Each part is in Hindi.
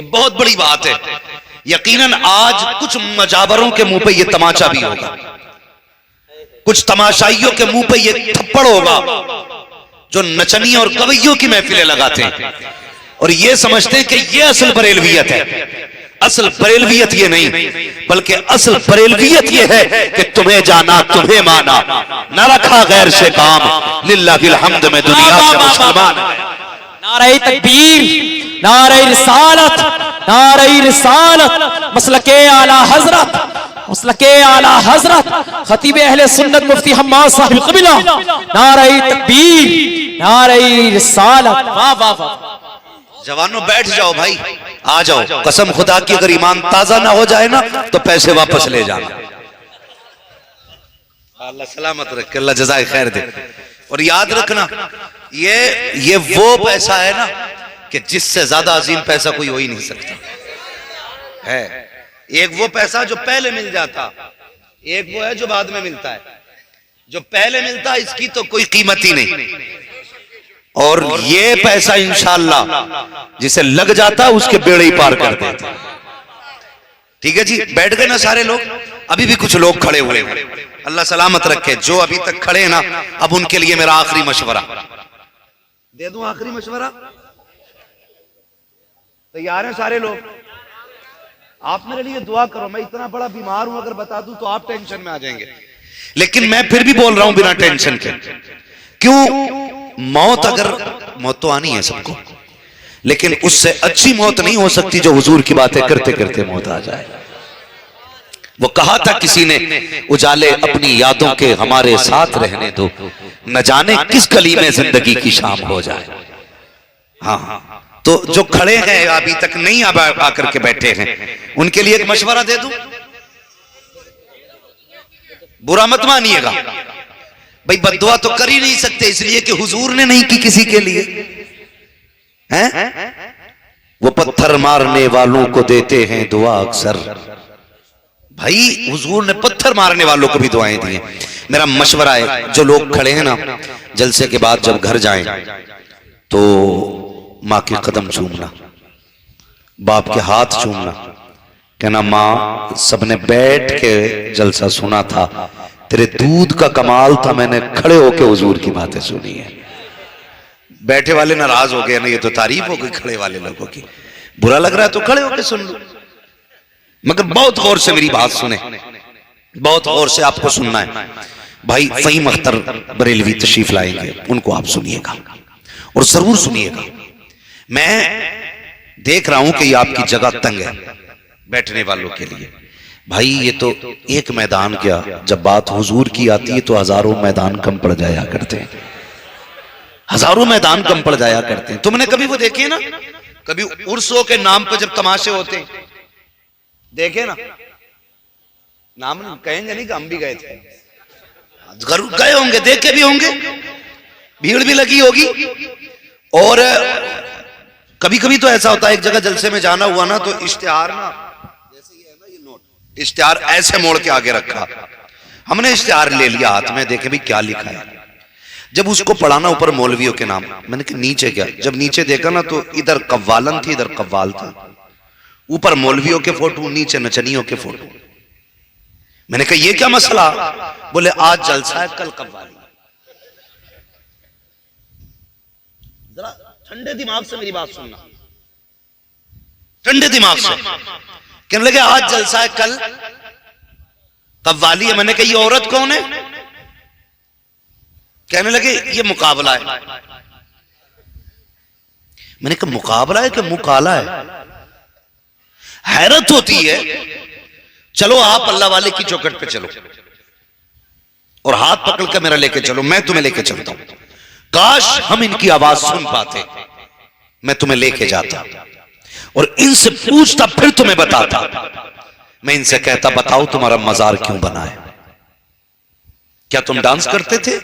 बहुत बड़ी बात है। यकीनन आज कुछ मजाबरों के मुंह पे ये तमाचा भी होगा, कुछ तमाशाइयों के मुंह पे ये थप्पड़ होगा जो नचनी और कवैयों की महफिलें लगाते हैं और ये समझते हैं कि ये असल बरेलवियत है। असल बरेलवियत ये नहीं, बल्कि असल बरेलवियत ये है कि तुम्हें जाना तुम्हें माना, न रखा गैर से काम, लिल्लाहिल हम्द में दुनिया से मुसलमान। नारे तकबीर, नारे रिसालत, नारे रिसालत, मसलके आला हजरत, मसलके आला हजरत खतीब अहले सुन्नत मुफ्ती हम्माद साहिब क़िबला। नारे तकबीर, नारे रिसालत। वाह वाह वाह। जवानों बैठ जाओ भाई, आ जाओ। कसम खुदा की अगर ईमान ताजा ना हो जाए ना तो पैसे वापस ले जाना। अल्लाह सलामत रखे, अल्लाह जज़ाए खैर दे। और याद रखना ये वो पैसा है ना कि जिससे ज्यादा अजीम पैसा कोई हो ही नहीं सकता है। एक वो पैसा जो पहले मिल जाता, एक वो है जो बाद में मिलता है। जो पहले मिलता है इसकी तो कोई कीमत ही नहीं, और ये पैसा इंशाअल्लाह जिसे लग जाता उसके बेड़े ही पार कर देता। ठीक है जी, बैठ गए ना सारे लोग? अभी भी कुछ लोग खड़े हुए हैं, अल्लाह सलामत रखे। जो अभी तक खड़े हैं ना, अब उनके लिए मेरा आखिरी मशवरा दे दूं। आखिरी मशवरा, तैयार हैं सारे लोग? आप मेरे लिए दुआ करो। मैं इतना बड़ा बीमार हूं, अगर बता दूं तो आप टेंशन में आ जाएंगे, लेकिन मैं फिर भी बोल रहा हूं बिना टेंशन के। क्यों? मौत तो आनी है सबको, लेकिन उससे अच्छी मौत नहीं हो सकती जो हुजूर की बातें करते करते मौत आ जाए। वो कहा था किसी ने, उजाले अपनी यादों के हमारे साथ रहने दो, न जाने किस गली में जिंदगी की शाम हो जाए। हाँ, तो जो खड़े हैं अभी तक नहीं आकर के बैठे हैं, उनके लिए एक मशवरा दे दूं। बुरा मत मानिएगा भाई, बद्दुआ तो कर ही नहीं सकते इसलिए कि हुजूर ने नहीं की किसी के लिए हैं। वो पत्थर मारने वालों को देते हैं दुआ अक्सर। भाई हुजूर ने पत्थर मारने वालों को भी दुआएं दी हैं। मेरा मशवरा है, जो लोग खड़े हैं ना, जलसे के बाद जब घर जाएं तो माँ के कदम चूमना, बाप के हाथ चूमना, कहना माँ सबने बैठ के जलसा सुना था, तेरे दूध का कमाल था, मैंने खड़े होके हुजूर की बातें सुनी है। बैठे वाले नाराज हो गए ना, ये तो तारीफ हो गई खड़े वाले लोगों की। बुरा लग रहा है तो खड़े होके सुन लो, मगर बहुत गौर से मेरी बात सुने, बहुत गौर से आपको सुनना है। भाई फहीम अख्तर बरेलवी तशरीफ लाएंगे, उनको आप सुनिएगा और जरूर सुनिएगा। मैं देख रहा हूं कि ये आपकी जगह तंग है बैठने वालों के लिए। भाई ये तो एक मैदान क्या, जब बात हुजूर की आती है तो हजारों मैदान कम पड़ जाया करते हैं, हजारों मैदान कम पड़ जाया करते हैं। तुमने कभी वो देखे ना, कभी उर्सों के नाम पर जब तमाशे होते देखे ना, नाम कहेंगे नहीं कि हम भी गए थे, गए होंगे, देखे भी होंगे, भीड़ भी लगी होगी। और कभी कभी तो ऐसा होता है, एक जगह जलसे में जाना हुआ ना, तो इश्तिहार ना, जैसे ये है ना ये नोट, इश्तिहार ऐसे मोड़ के आगे रखा, हमने इश्तिहार ले लिया हाथ में, देखे भी क्या लिखा है। जब उसको पढ़ाना ऊपर मौलवियों के नाम, मैंने कहा नीचे क्या, जब नीचे देखा ना तो इधर कव्वालन थी, इधर कव्वाल था, ऊपर मौलवियों के फोटो, नीचे नचनियों के फोटो। मैंने कहा ये क्या मसला? बोले आज जलसा है, कल कव्वाली। जरा ठंडे दिमाग से मेरी बात सुनना, ठंडे दिमाग से। कहने लगे आज जलसा है, कल कव्वाली है। मैंने कहा ये औरत कौन है? कहने लगे ये मुकाबला है। मैंने कहा मुकाबला है कि मुंह काला है? हैरत होती है। चलो आप अल्लाह वाले की चौखट पे चलो और हाथ पकड़ कर मेरा लेके चलो, मैं तुम्हें लेके चलता हूं। काश हम इनकी आवाज सुन पाते, मैं तुम्हें लेके जाता और इनसे पूछता, फिर तुम्हें बताता। मैं इनसे कहता बताओ तुम्हारा मजार क्यों बना है? क्या तुम डांस करते थे?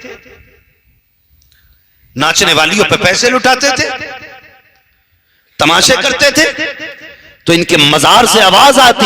नाचने वालियों पे पैसे लुटाते थे? तमाशे करते थे? तो इनके मजार से आवाज आती।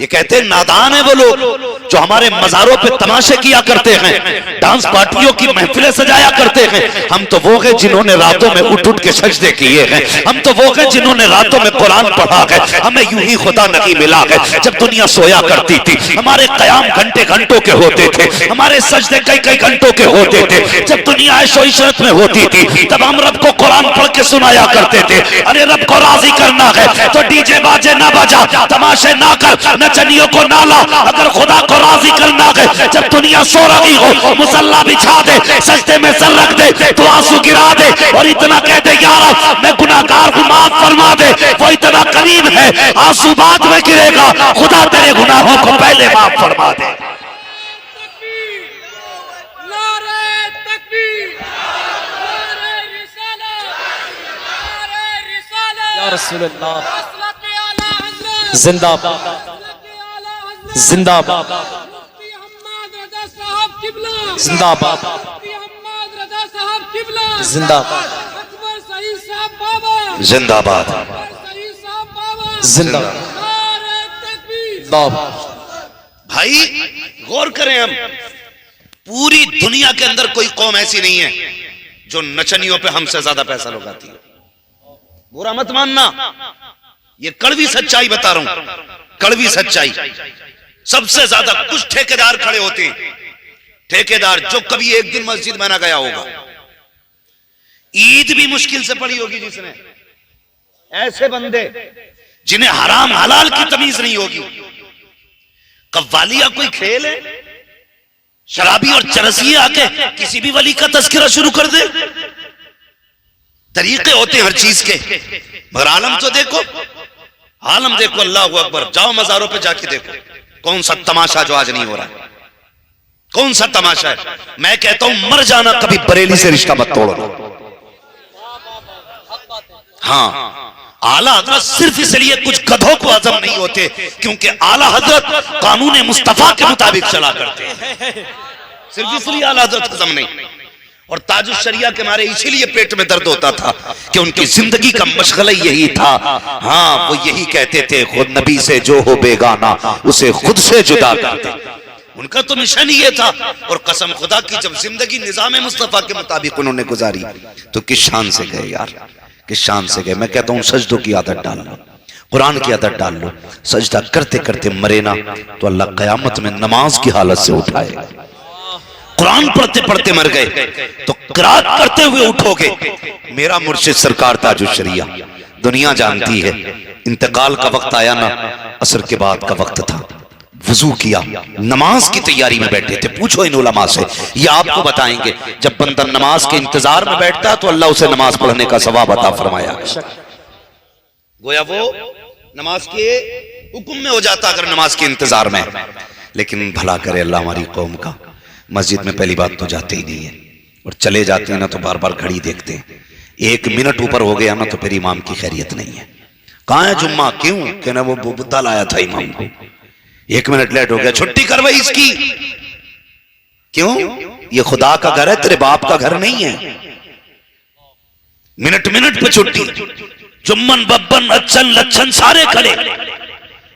ये कहते नादान है वो लोग जो हमारे मजारों पे तमाशे किया करते हैं, डांस पार्टियों की महफिलें सजाया करते हैं, हम तो वो हैं जिन्होंने रातों में उठ उठ के सजदे किए हैं। हम तो वो हैं जिन्होंने रातों में कुरान पढ़ा है। हमें यूं ही खुदा नहीं मिला है। जब दुनिया सोया करती थी, हमारे कयाम घंटे घंटों के होते थे, हमारे सजदे कई कई घंटों के होते थे। जब दुनिया ऐशो इशरत में होती थी, तब हम रब को कुरान पढ़ के सुनाया करते थे। अरे रब को राजी करना है तो डीजे बाजे ना बजा, तमाशे ना कर, नचनियों को ना ला। अगर खुदा को राजी करना है, जब दुनिया सो रही हो, मुसल्ला बिछा दे, सजदे में सर रख दे, तो आंसू गिरा दे और इतना कह दे यार मैं गुनाहगार हूं, माफ फरमा दे। वो इतना करीब है, आंसू बाद में गिरेगा, खुदा तेरे गुनाहों को पहले माफ फरमा दे। या रसूल अल्लाह जिंदाबाद जिंदाबाद जिंदाबाद जिंदाबाद जिंदाबाद जिंदाबाद। भाई गौर करें, हम पूरी दुनिया के अंदर कोई कौम ऐसी नहीं है जो नचनियों पे हमसे ज्यादा पैसा लगाती है। बुरा मत मानना, ये कड़वी सच्चाई बता रहा हूं, कड़वी सच्चाई। सबसे ज्यादा कुछ ठेकेदार खड़े होते हैं, ठेकेदार जो कभी एक दिन मस्जिद में ना गया होगा, ईद भी मुश्किल से पड़ी होगी जिसने, ऐसे बंदे जिन्हें हराम हलाल की तमीज नहीं होगी। कव्वालिया कोई खेल है? शराबी और चरसिए आके किसी भी वली का तस्करा शुरू कर दे। तरीके होते हैं हर चीज के, मगर आलम तो देखो, आलम देखो। अल्लाह अकबर, जाओ मजारों पे जाके देखो कौन सा तमाशा जो आज नहीं हो रहा है, कौन सा तमाशा है। मैं कहता हूं मर जाना, कभी बरेली से रिश्ता मत तोड़ो। हाँ, आला हजरत सिर्फ इसलिए कुछ गधों को हजम नहीं होते क्योंकि आला हजरत कानून मुस्तफा के मुताबिक चला करते हैं, सिर्फ इसलिए आला हजरत हजम नहीं। और ताजुश शरिया के मारे इसीलिए पेट में दर्द होता था कि उनकी जिंदगी का मशगला यही था। हाँ, वो यही कहते थे, खुद नबी से जो हो बेगाना उसे खुद से जुदा कर दे। उनका तो मिशन ही ये था। और कसम खुदा की, जब जिंदगी निजाम मुस्तफा के मुताबिक उन्होंने गुजारी तो किस शान से गए यार, किस शान से गए। मैं कहता हूँ सजदों की आदत डाल लो, कुरान की आदत डाल लो। सजदा करते करते मरे ना तो अल्लाह कयामत में नमाज की हालत से उठाए। कुरान पढ़ते पढ़ते मर गए तो किरात करते हुए उठोगे। मेरा मुर्शिद सरकार ताजुश शरिया, दुनिया जानती है, इंतकाल का वक्त आया ना, असर के बाद का वक्त था, वजू किया, नमाज की तैयारी में बैठे थे। पूछो इन उलमा से, ये आपको बताएंगे जब बंदा नमाज के इंतजार में बैठता है तो अल्लाह उसे नमाज पढ़ने का सवाब अता फरमाया। गोया वो नमाज के हुक्म में हो जाता अगर नमाज के इंतजार में। लेकिन भला करे अल्लाह हमारी कौम का, मस्जिद में पहली बात तो जाते ही नहीं है, और चले जाते हैं ना तो बार बार घड़ी देखते हैं। 1 मिनट ऊपर हो गया ना तो फिर इमाम की खैरियत नहीं है। कहाँ है जुम्मा? क्यों? कहना वो बुद्धा लाया था इमाम को, 1 मिनट लेट हो गया, छुट्टी करवाई इसकी। क्यों? ये खुदा का घर है, तेरे बाप का घर नहीं है। मिनट मिनट पे छुट्टी, जुम्मन बब्बन अच्छन लच्छन सारे खड़े,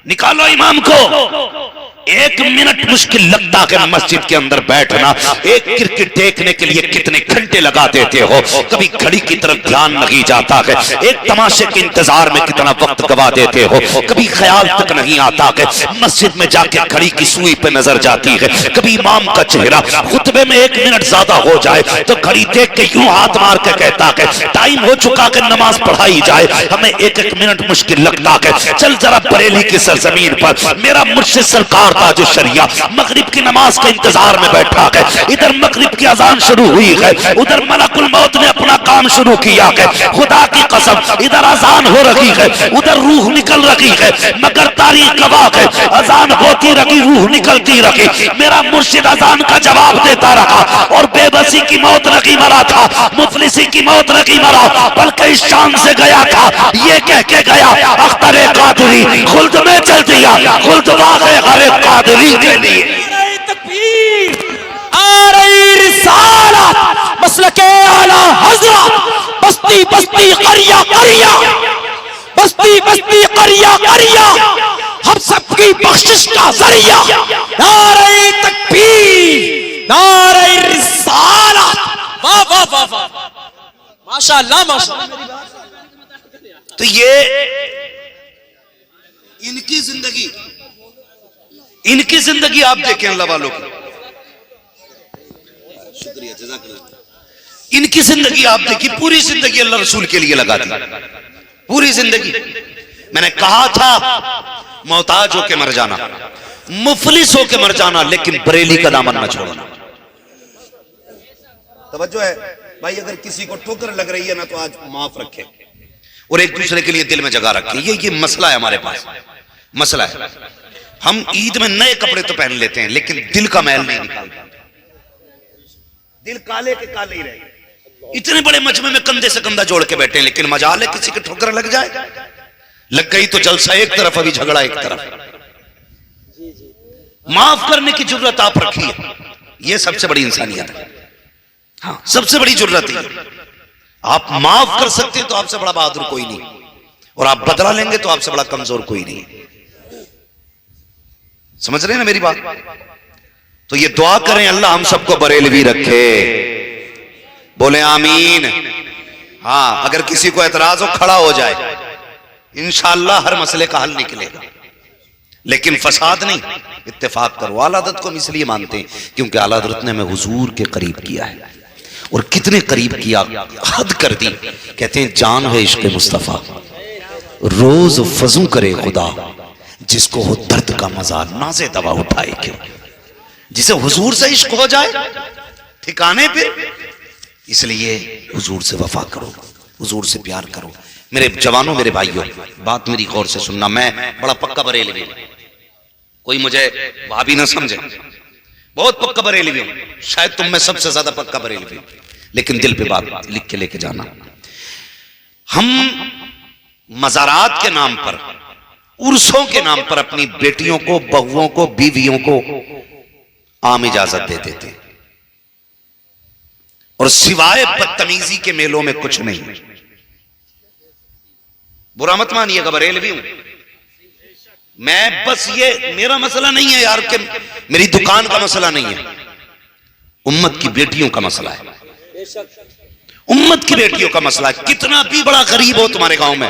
निकालो इमाम को। 1 मिनट मुश्किल लगता है मस्जिद के अंदर बैठना। एक क्रिकेट देखने के लिए कितने घंटे लगा देते हो, कभी घड़ी की तरफ ध्यान नहीं जाता है। एक तमाशे के इंतजार में कितना वक्त गवा देते हो, कभी ख्याल तक नहीं आता है मस्जिद में जाके घड़ी की सुई पे नजर जाती है। कभी इमाम का चेहरा खुतबे में 1 मिनट ज्यादा हो जाए तो घड़ी देख के यूं हाथ मार के कहता है टाइम हो चुका है, नमाज पढ़ाई जाए। हमें 1-1 मिनट मुश्किल लगता है। चल जरा बरेली की सरजमीन पर मेरा मुर्शिद सरकार ताजुश शरिया मगरिब की नमाज के इंतजार में बैठा है। इधर मगरिब की अजान शुरू हुई है, उधर मलकुल मौत ने अपना काम शुरू किया है। खुदा की कसम, इधर अजान हो रही है, उधर रूह निकल रही है, मगर तारीख गवाह है, अजान होती रही, रूह निकलती रही। मेरा मुर्शिद अजान का जवाब देता रहा और बेबसी की मौत नहीं मरा था, मुफलिसी की मौत नहीं मरा, बल्कि इस शान से गया था, ये कह के गया अख्तरे कादरी खुल्द में चल दिया, खुल्द वाक़े हरे कादरी के लिए। तकबीर, आ रही रिसालत, मसलके आला हज़रत, बस्ती बस्ती करिया करिया, बस्ती बस्ती करिया करिया, हम सबकी बख्शिश का जरिया। नारे तकबीर, नारे रिसालत। वाह वाह वाह वाह, माशाअल्लाह माशाअल्लाह। तो ये इनकी जिंदगी आप देखें अल्लाह वालों की। शुक्रिया, जज़ाकल्लाह। इनकी जिंदगी आप देखिए, पूरी जिंदगी अल्लाह रसूल के लिए लगा दी, पूरी जिंदगी। मैंने कहा था मोहताज होके मर जाना, मुफलिस होके मर जाना, लेकिन बरेली का दामन न छोड़ना। तवज्जो है भाई, अगर किसी को ठोकर लग रही है ना तो आज माफ रखे और एक दूसरे के लिए दिल में जगह रखे। ये मसला है हमारे पास, मसला है। हम ईद में नए कपड़े तो पहन लेते हैं लेकिन दिल का मैल नहीं निकालते, दिल काले के काले ही रहे। इतने बड़े मजमे में कंधे से कंधा जोड़ के बैठे हैं, लेकिन मजाल है किसी के ठोकर लग जाए, लग गई तो जलसा एक तरफ, अभी झगड़ा एक तरफ। माफ करने की जरूरत आप रखिए, यह सबसे बड़ी इंसानियत है। हाँ, सबसे बड़ी जरूरत है। आप माफ कर सकते हैं तो आपसे बड़ा बहादुर कोई नहीं, और आप बदला लेंगे तो आपसे बड़ा कमजोर कोई नहीं। समझ रहे हैं ना मेरी बात? तो ये दुआ करें अल्लाह हम सबको बरेलवी रखे, बोले आमीन। हाँ, अगर किसी को एतराज हो खड़ा हो जाए, इंशाअल्लाह हर मसले का हल निकलेगा, लेकिन फसाद नहीं। इत्तेफाक करो। आला हज़रत को हम इसलिए मानते हैं क्योंकि आला हज़रत ने हमें हुजूर के करीब किया है, और कितने करीब किया, हद कर दी। कहते हैं जान है इश्क़ मुस्तफ़ा, रोज फजू करे खुदा, जिसको हो दर्द का मजा नाज़े दवा उठाए क्यों। जिसे हुजूर से इश्क हो जाए ठिकाने पे, इसलिए हुजूर से वफा करो, हुजूर से प्यार करो। मेरे जवानों, मेरे भाइयों, बात मेरी गौर से सुनना। मैं बड़ा पक्का बरेलवी हूं, कोई मुझे भाभी ना समझे, बहुत पक्का बरेलवी हूं, शायद तुम में सबसे ज्यादा पक्का बरेलवी, लेकिन दिल पे बात लिख के लेके जाना। हम मज़ारात के नाम पर, उर्सों के नाम पर अपनी बेटियों को, बहुओं को, बीवियों को आम इजाजत दे देते, और सिवाय बदतमीजी के मेलों में कुछ नहीं। बुरा मत मानिएगा, बरेलवी हूं मैं। बस ये मेरा मसला नहीं है यार, कि मेरी दुकान का मसला नहीं है, उम्मत की बेटियों का मसला है, उम्मत की बेटियों का मसला है। कितना भी बड़ा गरीब हो तुम्हारे गांव में,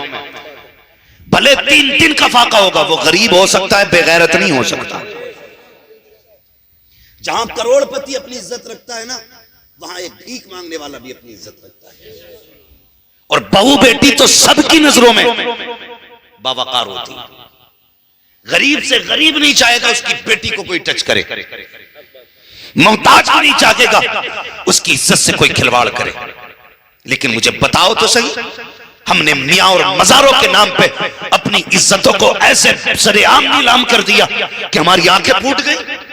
भले 3 दिन का फाका होगा, वो गरीब हो सकता है, बेगैरत नहीं हो सकता। जहां करोड़पति अपनी इज्जत रखता है ना, वहां एक भीख मांगने वाला भी अपनी इज्जत रखता है। और बहू बेटी तो सबकी नजरों में बावकार होती। गरीब से गरीब नहीं चाहेगा उसकी बेटी को कोई टच करे, मोहताज भी नहीं चाहेगा उसकी इज्जत से कोई खिलवाड़ करे। लेकिन मुझे बताओ तो सही, हमने मियां और मजारों के नाम पे अपनी इज्जतों को ऐसे सरेआम नीलाम कर दिया कि हमारी आंखें फूट गई।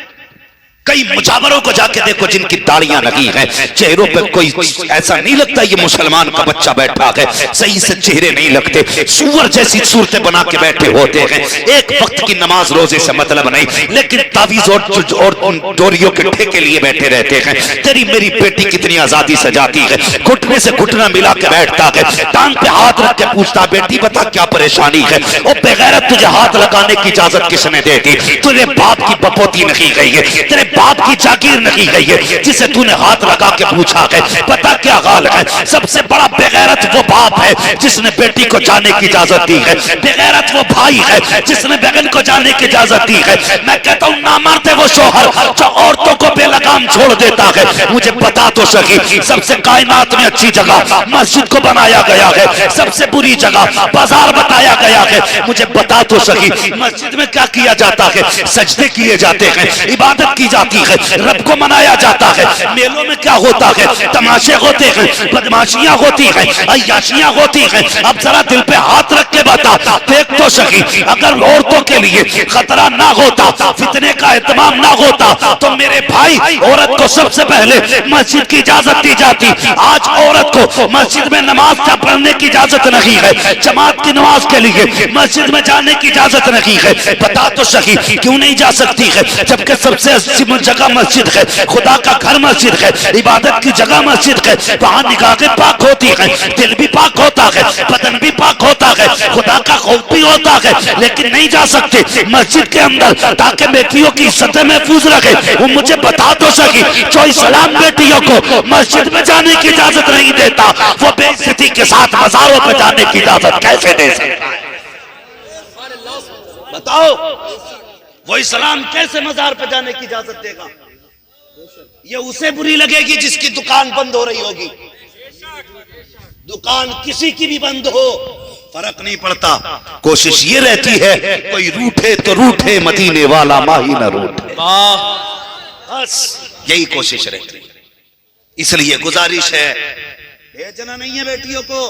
कई मुजावरों को जाके देखो जिनकी दाढ़ियां लगी हैं, चेहरों पे कोई ऐसा नहीं लगता ये मुसलमान का बच्चा बैठा है, सही से चेहरे नहीं लगते, सूअर जैसी सूरतें बना के बैठे होते हैं। एक वक्त की नमाज रोजे से मतलब नहीं, लेकिन तावीज और डोरियों के ठेके लिए बैठे रहते हैं। तेरी मेरी बेटी कितनी आजादी से जाती है, घुटने से घुटना मिला के बैठता है, टांग पे हाथ रख के पूछता बेटी बता क्या परेशानी है। और बगैर तुझे हाथ लगाने की इजाजत किसने दे दी? तुझे बाप की बपोती नहीं गई है, तेरे बाप की जागीर नहीं गई है जिसे तूने हाथ लगा के पूछा है पता क्या हाल है। सबसे बड़ा बेगैरत वो बाप है जिसने बेटी को जाने की इजाजत दी है, बेगैरत वो भाई है जिसने बहन को जाने की इजाजत दी है। मैं कहता हूं नामर्द है वो शोहर जो औरतों को बेलगाम छोड़ देता है। मुझे बता तो सही, सबसे कायनात में अच्छी जगह मस्जिद को बनाया गया है, सबसे बुरी जगह बाजार बताया गया है। मुझे बता तो सही, मस्जिद में क्या किया जाता है? सजदे किए जाते हैं, इबादत की जाती है, रब को मनाया जाता है। मेलों में क्या होता है? तमाशे होते हैं, बदमाशियां होती हैं, अय्याशियां होती हैं। अब जरा दिल पे हाथ रख के बता, देख तो सही, अगर औरतों के लिए खतरा ना होता, फितने का एहतमाम ना होता, तो मेरे भाई औरत को सबसे पहले मस्जिद की इजाजत दी जाती। आज औरत को मस्जिद में नमाज पढ़ने की इजाजत नहीं है, जमात की नमाज के लिए मस्जिद में जाने की इजाजत नहीं है। बता तो सही क्यों नहीं जा सकती है? जबकि सबसे अच्छी जगह मस्जिद है, खुदा का घर मस्जिद है, इबादत की जगह मस्जिद है। वहां निगाहें पाक होती है, दिल भी पाक होता है, बदन भी पाक होता है, खुदा का खौफ भी होता है, लेकिन नहीं जा सकते मस्जिद के अंदर ताकि बेटियों की इज्जत महफूज रखे। वो मुझे बता तो सकी, जो इस्लाम बेटियों को मस्जिद में जाने की इजाजत नहीं देता, वो बेइज्जती के साथ मज़ारों पे जाने की इजाजत कैसे दे सकता है? बताओ, वो इस्लाम कैसे मज़ार पे जाने की इजाजत देगा? ये उसे बुरी लगेगी जिसकी दुकान बंद हो रही होगी। दुकान किसी की भी बंद हो, फर्क नहीं पड़ता, कोशिश ये रहती है कोई रूठे तो रूठे, मदीने वाला माही न रूठे। बस यही कोशिश रहती है। इसलिए गुजारिश है, भेजना नहीं है बेटियों को,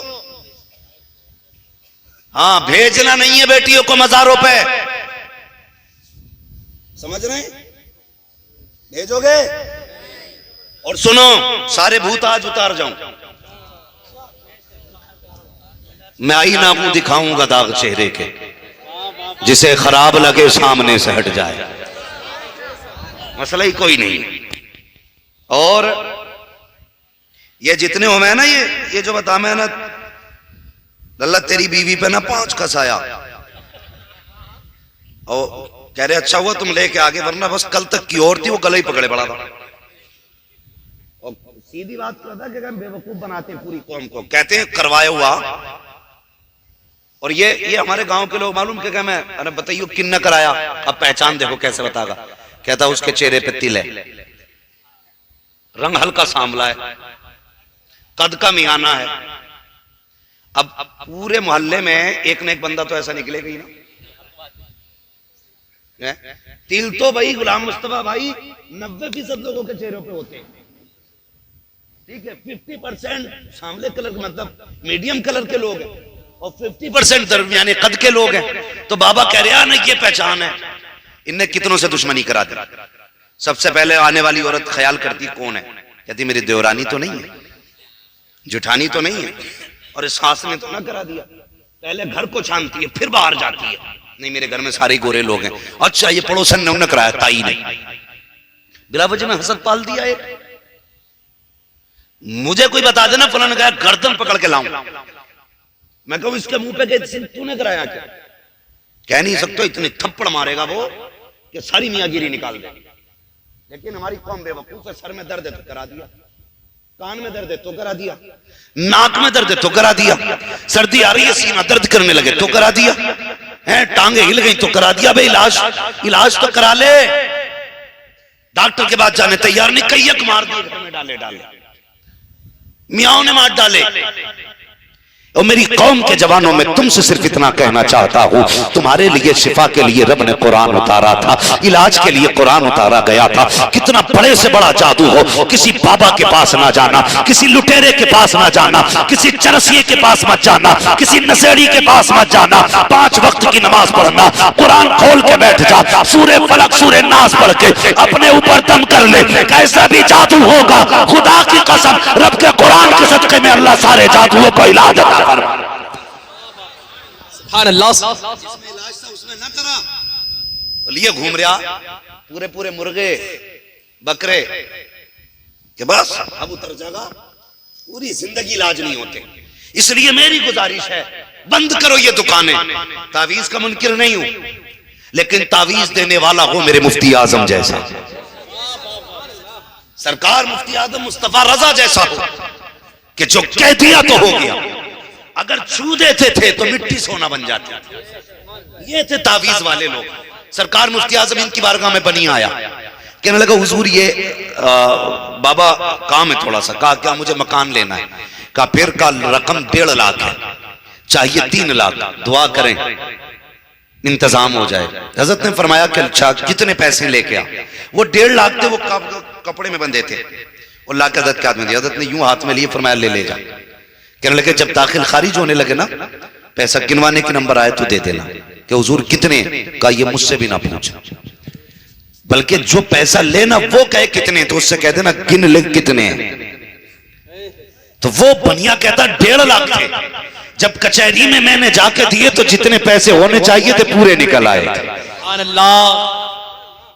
हाँ भेजना नहीं है बेटियों को मज़ारों पे, समझ रहे हैं? भेजोगे? और सुनो, सारे भूत आज उतार जाऊं, मैं आईना मुंह दिखाऊंगा दाग चेहरे के, जिसे खराब लगे सामने से हट जाए, मसला ही कोई नहीं। और ये जितने हो मैं ना, ये जो बता मैं ना, अल्लाह तेरी बीवी पे ना 5 कसाया, और कह रहे अच्छा हुआ तुम लेके आगे, वरना बस कल तक की और थी, वो गले ही पकड़े पड़ा था। और सीधी बात करता कि बेवकूफ बनाते पूरी कौम को, कहते हैं करवाया हुआ। और ये हमारे गांव के लोग मालूम क्या मैं, अरे बताइयो किन न कराया, अब पहचान देखो कैसे बतागा। कहता उसके चेहरे पे तिल है, रंग हल्का सांवला है, कद का मियाना है। अब पूरे मोहल्ले में एक न एक बंदा तो ऐसा निकलेगा ही ना। तिल तो भाई गुलाम मुस्तफा भाई 90% लोगों के चेहरों पे होते हैं, ठीक है। 50% सांवले कलर, मतलब मीडियम कलर के लोग हैं, और 50% दरमियाने कद के लोग हैं। तो बाबा कह रहे हैं ना ये पहचान है, इनने कितनों से दुश्मनी करा दी। सबसे पहले आने वाली औरत ख्याल करती कौन है, कहती मेरी देवरानी तो नहीं है, जुठानी तो नहीं है, और इस सास ने तो ना करा दिया। पहले घर को छानती है, फिर बाहर जाती है, नहीं मेरे घर में सारे गोरे लोग हैं। अच्छा ये पड़ोसन ने उन्हें कराया, ताई नहीं, बिला वजह में हसद पाल दिया। एक मुझे कोई बता देना फलां ने कहा, गर्दन पकड़ के लाऊं, मैं कहूं इसके मुंह पे तूने कराया क्या? कह नहीं सकते, इतने थप्पड़ मारेगा वो कि सारी मियागिरी निकाल दे। लेकिन हमारी कौम बेवकूफ है, सर में दर्द है तो करा दिया, कान में दर्द है तो करा दिया, नाक में दर्द है तो करा दिया, सर्दी आ रही है सीना दर्द करने लगे तो करा दिया, हैं टांगे हिल गई तो करा दिया। भाई इलाज तो करा ले, डॉक्टर के पास जाने तैयार नहीं, कैयक मार दिए, घर में डाले मियाओं ने मार डाले। और मेरी कौम के जवानों में तुमसे सिर्फ इतना कहना चाहता हूं, तुम्हारे लिए शिफा के लिए रब ने कुरान उतारा था, इलाज के लिए कुरान उतारा गया था। कितना बड़े से बड़ा जादू हो, किसी बाबा के पास ना जाना, किसी लुटेरे के पास ना जाना, किसी चरसिए के पास मत जाना, किसी नशेड़ी के पास मत जाना। 5 वक्त की नमाज पढ़ना, कुरान खोल के बैठ जा, सूरे फलक सूरे नास पढ़ के अपने ऊपर दम कर ले। कैसा भी जादू होगा, खुदा की कसम रब के कुरान के सदके में अल्लाह सारे जादुओं को इलाज अता कर। सुभान अल्लाह। जिसमें इलाज था उसने ना करा, लिए घूम रहा पूरे मुर्गे बकरे के बस अब उतर जाएगा, पूरी जिंदगी इलाज नहीं होते। इसलिए मेरी गुजारिश है, बंद करो ये दुकानें। तावीज का मुनकिर नहीं हूं, लेकिन तावीज देने वाला हो मेरे मुफ्ती आजम जैसा, सरकार मुफ्ती आजम मुस्तफा रजा जैसा हो, कि जो कह दिया तो हो गया। अगर छू देते थे तो मिट्टी सोना बन जाती। ये थे तावीज वाले लोग। सरकार मुफ्ती आजम इनकी बारगाह में बनी आया, कहने लगा हुजूर ये बाबा काम है थोड़ा सा। कहा क्या? मुझे मकान लेना है। कहा फिर का रकम 1.5 लाख है, चाहिए 3 लाख, दुआ करें इंतजाम हो जाए। हजरत ने फरमाया कि अच्छा कितने पैसे लेके आ? वो 1.5 लाख थे, वो कपड़े में बंधे थे, और ला के हजरत के हाथ में दिया। हजरत ने यूं हाथ में लिए, फरमाया ले जा। कहने लगे जब दाखिल खारिज होने लगे ना, पैसा गिनवाने के नंबर आए तो दे देना। कि हुजूर कितने? का ये मुझसे भी ना पूछ, बल्कि जो पैसा लेना वो कहे कितने, तो उससे कह देना गिन ले कितने। तो वो बनिया कहता 1.5 लाख थे। जब कचहरी में मैंने जाके दिए तो जितने पैसे होने चाहिए थे पूरे निकल आए।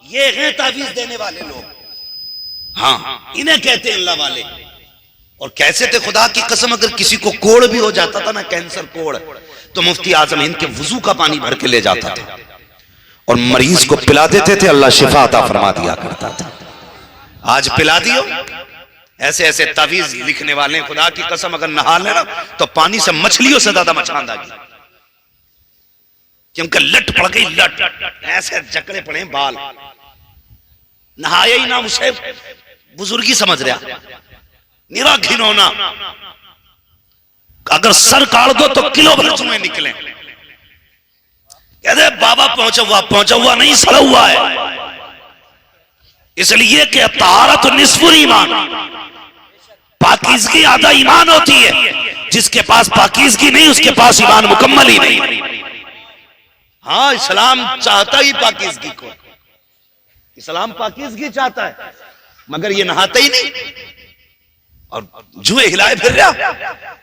ये हैं तावीज देने वाले लोग, हाँ इन्हें कहते हैं अल्लाह वाले। और कैसे थे खुदा की कसम, अगर किसी को कोड़ भी हो जाता था ना, कैंसर कोड़, तो मुफ्ती आजम हिंद के वजू का पानी भर के ले जाता था और मरीज को पिला देते थे, अल्लाह शिफा अता फरमा दिया करता था। आज पिला दियो, ऐसे ऐसे तावीज लिखने वाले, खुदा की कसम अगर नहा लेना तो पानी से मछलियों से ज्यादा मचान आगी, क्योंकि लट पड़ गई, लट ऐसे जकड़े पड़े बाल, नहाया ही ना, उसे बुजुर्गी समझ रहा, निरा घिनौना। अगर सर काट दो तो किलो भर चूहे निकले। कहते बाबा पहुंचा हुआ नहीं, सड़ा हुआ है। इसलिए कि तारत निस्फुल ईमान, पाकीज़गी आधा ईमान होती है। जिसके पास पाकीज़गी नहीं उसके पास ईमान मुकम्मल ही नहीं। हाँ, इस्लाम चाहता ही पाकीज़गी को, इस्लाम पाकीज़गी चाहता है, मगर ये नहाता ही नहीं और जुए हिलाए फिर रहा।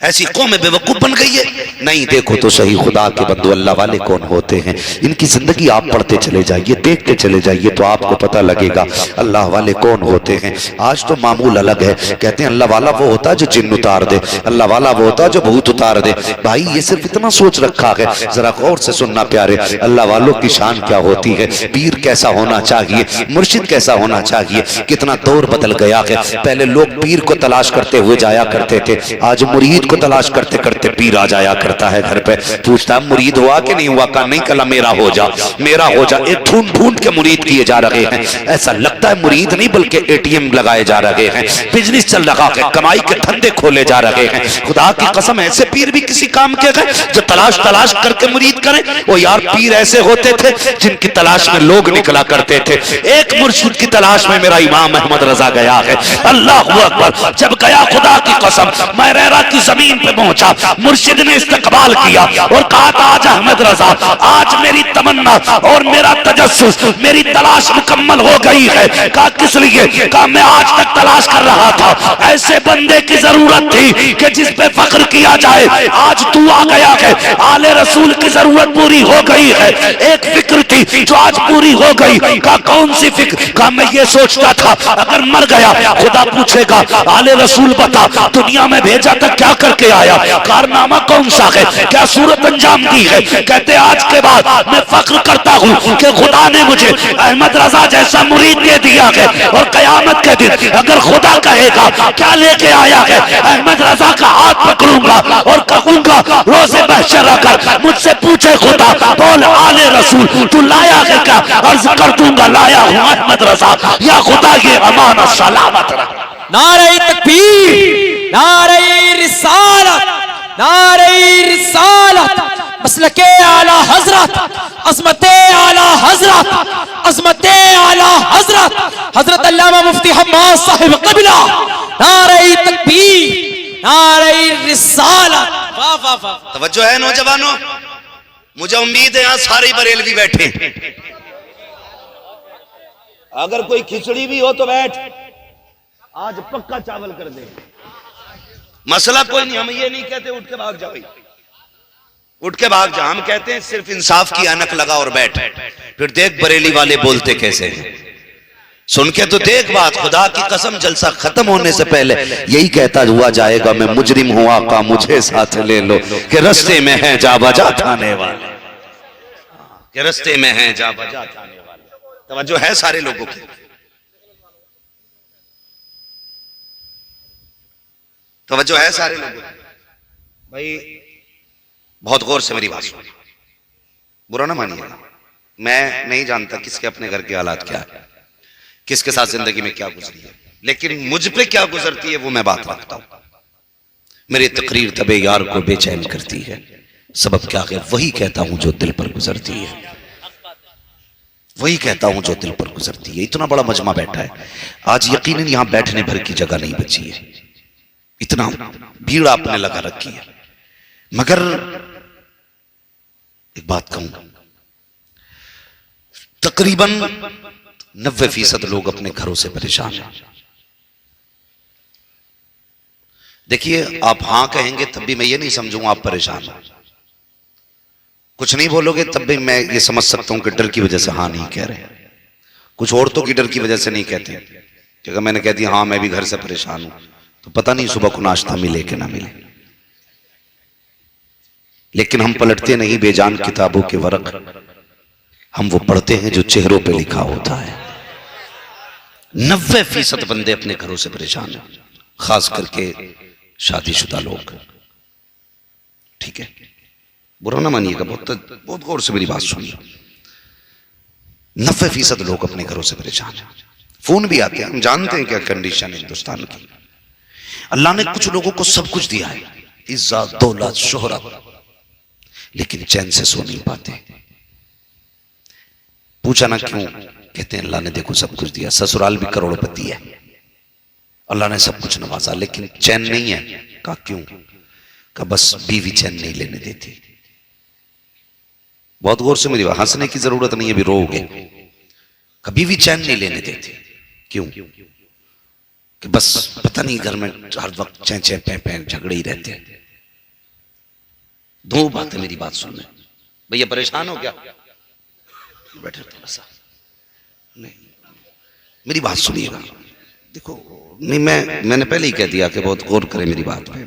ऐसी कौम बेवकूफ बन गई है। नहीं, देखो तो सही खुदा के बंदो, अल्लाह वाले कौन होते हैं, इनकी जिंदगी आप पढ़ते चले जाइए, देखते चले जाइए तो आपको पता लगेगा अल्लाह वाले कौन होते हैं। आज तो मामूल अलग है, कहते हैं अल्लाह वाला वो होता है जो जिन्न उतार दे, अल्लाह वाला वो होता है जो भूत उतार दे। भाई ये सिर्फ इतना सोच रखा है, जरा गौर से सुनना प्यारे, अल्लाह वालों की शान क्या होती है, पीर कैसा होना चाहिए, मुर्शिद कैसा होना चाहिए। कितना दौर बदल गया है, पहले लोग पीर को तलाश करते हुए जाया करते थे, आज मुरीद को तलाश करते करते पीर आ जाया करता है घर पे, पूछता है मुरीद हुआ कि नहीं हुआ, का नहीं, कला मेरा हो जा, मेरा हो जा। एक ढूंढ ढूंढ के मुरीद किए जा रहे हैं, ऐसा लगता है मुरीद नहीं बल्कि एटीएम लगाए जा रहे हैं, बिजनेस चल रहा है, कमाई के धंधे खोले जा रहे हैं। खुदा की कसम ऐसे पीर भी किसी काम के हैं जो तलाश तलाश करके मुरीद करें। वो यार पीर ऐसे होते थे जिनकी तलाश में लोग निकला करते थे। एक मुर्शिद की तलाश में मेरा इमाम अहमद रजा गया है, अल्लाह अकबर। जब गया खुदा की कसम, मैं रेरा की जमीन पे पहुंचा, मुर्शिद ने इस्तकबाल किया और कहा था आज अहमद रजा, आज मेरी तमन्ना और मेरा तजस्सुस, मेरी तलाश मुकम्मल हो गई है। कहा किस लिए? कहा मैं आज तक तलाश कर रहा था, ऐसे बंदे की जरूरत थी कि जिस पे फख्र किया जाए, आज तू आ गया है। आले रसूल की जरूरत पूरी हो गई है। एक फिक्र थी जो आज पूरी हो गई। कहा कौन सी फिक्र? कहा मैं ये सोचता था अगर मर गया खुदा पूछेगा आले रसूल बता दुनिया में भेजा था क्या करके आया, कारनामा कौन सा है, क्या सूरत अंजाम दी है। कहते आज के बाद मैं फख्र करता हूँ कि खुदा ने मुझे अहमद रजा जैसा मुरीद दे दिया है। और कयामत के दिन अगर खुदा कहेगा क्या लेके आया है, अहमद रजा का हाथ पकड़ूंगा और कहूंगा रोज़े महशर आकर मुझसे पूछे खुदा बोल आले रसूल तू लाया है क्या, अर्ज कर दूंगा लाया हूँ अहमद रजा, या खुदा ये अमानत सलामत रख। नारे तकबीर, नारे रिसालत, नारे रिसालत, मसलके आला हजरत, अज़मते आला हजरत, अज़मते आला हजरत, हजरत अल्लामा मुफ्ती हम्माद साहिब क़िबला। नारे तकबीर, नारे रिसालत। वाह वाह वाह। तवज्जो है नौजवानों, मुझे उम्मीद है यहाँ सारे बरेलवी बैठे, अगर कोई खिचड़ी भी हो तो बैठ, आज पक्का चावल कर दे। मसला कोई नहीं, हम ये नहीं कहते उठ के भाग जाओ, उठ के भाग जा, हम कहते हैं सिर्फ इंसाफ की अनक लगा और बैठ। फिर देख बरेली वाले बोलते कैसे हैं, सुन के तो देख बात। खुदा की कसम जलसा खत्म होने से पहले यही कहता हुआ जाएगा मैं मुजरिम हूं आका मुझे साथ ले लो, कि रस्ते में है जा बजा थाने वाले, कि रस्ते में है जा बजा थाने वाले। तवज्जो है सारे लोगों की, तवज्जो है सारे लोगों की। भाई बहुत गौर से मेरी बात सुनिए, बुरा ना मानिएगा, मैं नहीं जानता किसके अपने घर के हालात क्या है, किसके साथ जिंदगी में क्या गुजरी है, लेकिन मुझ पे क्या गुजरती है वो मैं बात रखता हूं। मेरी तकरीर तबे यार को बेचैन करती है, सबब क्या है, वही कहता हूं जो दिल पर गुजरती है, वही कहता हूं जो दिल पर गुजरती है। इतना बड़ा मजमा बैठा है, आज यकीनन यहां बैठने भर की जगह नहीं बची है, इतना भीड़ आपने लगा रखी है। मगर एक बात कहूंगा, तकरीबन 90% लोग अपने घरों से परेशान हैं। देखिए आप हां कहेंगे तब भी मैं ये नहीं समझूंगा आप परेशान हैं, कुछ नहीं बोलोगे तब भी मैं ये समझ सकता हूं कि डर की वजह से हां नहीं कह रहे। कुछ औरतों की डर की वजह से नहीं कहते, कि अगर मैंने कह दिया हाँ मैं भी घर से परेशान हूं तो पता नहीं सुबह को नाश्ता मिले कि ना मिले। लेकिन हम पलटते नहीं बेजान किताबों के वर्क, हम वो पढ़ते हैं जो चेहरों पे लिखा होता है। 90% बंदे अपने घरों से परेशान हैं, खास करके शादीशुदा लोग। ठीक है, बुरा ना मानिएगा, बहुत गौर से मेरी बात सुनिए। 90% लोग अपने घरों से परेशान हैं। फोन भी आते हैं, हम जानते हैं क्या कंडीशन है हिंदुस्तान की। अल्लाह ने कुछ लोगों को सब कुछ दिया है, इज्जत, दौलत, शोहरत, लेकिन चैन से सो नहीं पाते। पूछा ना क्यों, कहते हैं अल्लाह ने देखो सब कुछ दिया, ससुराल भी करोड़पति है, अल्लाह ने सब कुछ नवाजा, लेकिन चैन नहीं है। कहा क्यों? कहा बस बीवी चैन नहीं लेने देती। बहुत गौर से मेरी बात, हंसने की जरूरत नहीं है, अभी रोओगे। कभी भी चैन नहीं लेने देती। क्यों? कि बस पता नहीं घर में हर वक्त चैं चैं पैं पैं झगड़े ही रहते हैं। दो बातें मेरी बात सुन ले भैया, परेशान हो क्या? बैठे थोड़ा सा, नहीं मेरी बात सुनिएगा। देखो नहीं, मैंने पहले ही कह दिया कि बहुत गौर करें मेरी बात पे।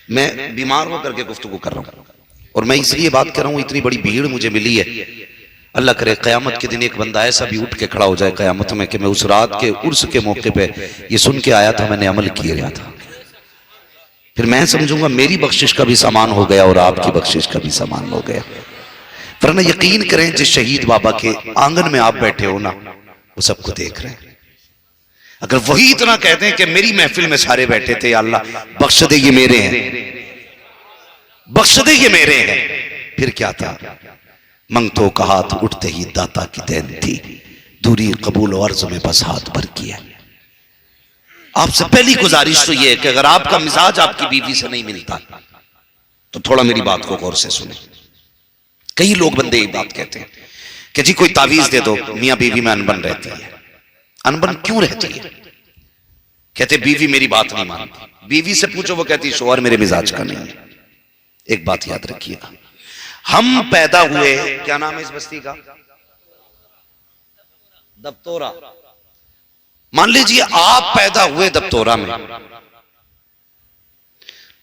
मैं बीमार होकर के गुफ्तगू कर रहा हूं, और मैं इसलिए बात कर रहा हूं, इतनी बड़ी भीड़ मुझे मिली है। अल्लाह करे क़यामत के दिन एक बंदा ऐसा भी उठ के खड़ा हो जाए क़यामत में कि मैं उस रात के उर्स के मौके पे ये सुन के आया था, मैंने अमल किया गया था, फिर मैं समझूंगा मेरी बख्शिश का भी सामान हो गया और आपकी बख्शिश का भी सामान हो गया। वरना यकीन करें, जिस शहीद बाबा के आंगन में आप बैठे हो ना, वो सबको देख रहे हैं। अगर वही इतना कहते हैं कि मेरी महफिल में सारे बैठे थे, अल्लाह बख्श दे ये मेरे हैं, बख्श दे ये मेरे हैं, फिर क्या था? मंगतों का हाथ उठते ही दाता की देन थी, दूरी कबूल और अर्ज में बस हाथ भर किया। आपसे पहली गुजारिश तो यह है कि अगर आपका मिजाज आपकी बीवी से नहीं मिलता तो थोड़ा मेरी बात को गौर से सुने। कई लोग बंदे एक बात कहते हैं कि जी कोई तावीज दे दो, मियां बीवी में अनबन रहती है। अनबन क्यों रहती है? कहते बीवी मेरी बात नहीं मानती। बीवी से पूछो, वो कहती शोहर मेरे मिजाज का नहीं है। एक बात याद रखिएगा, हम पैदा हुए, क्या नाम है इस बस्ती का? दबतोरा। मान लीजिए आप पैदा हुए दबतोरा में,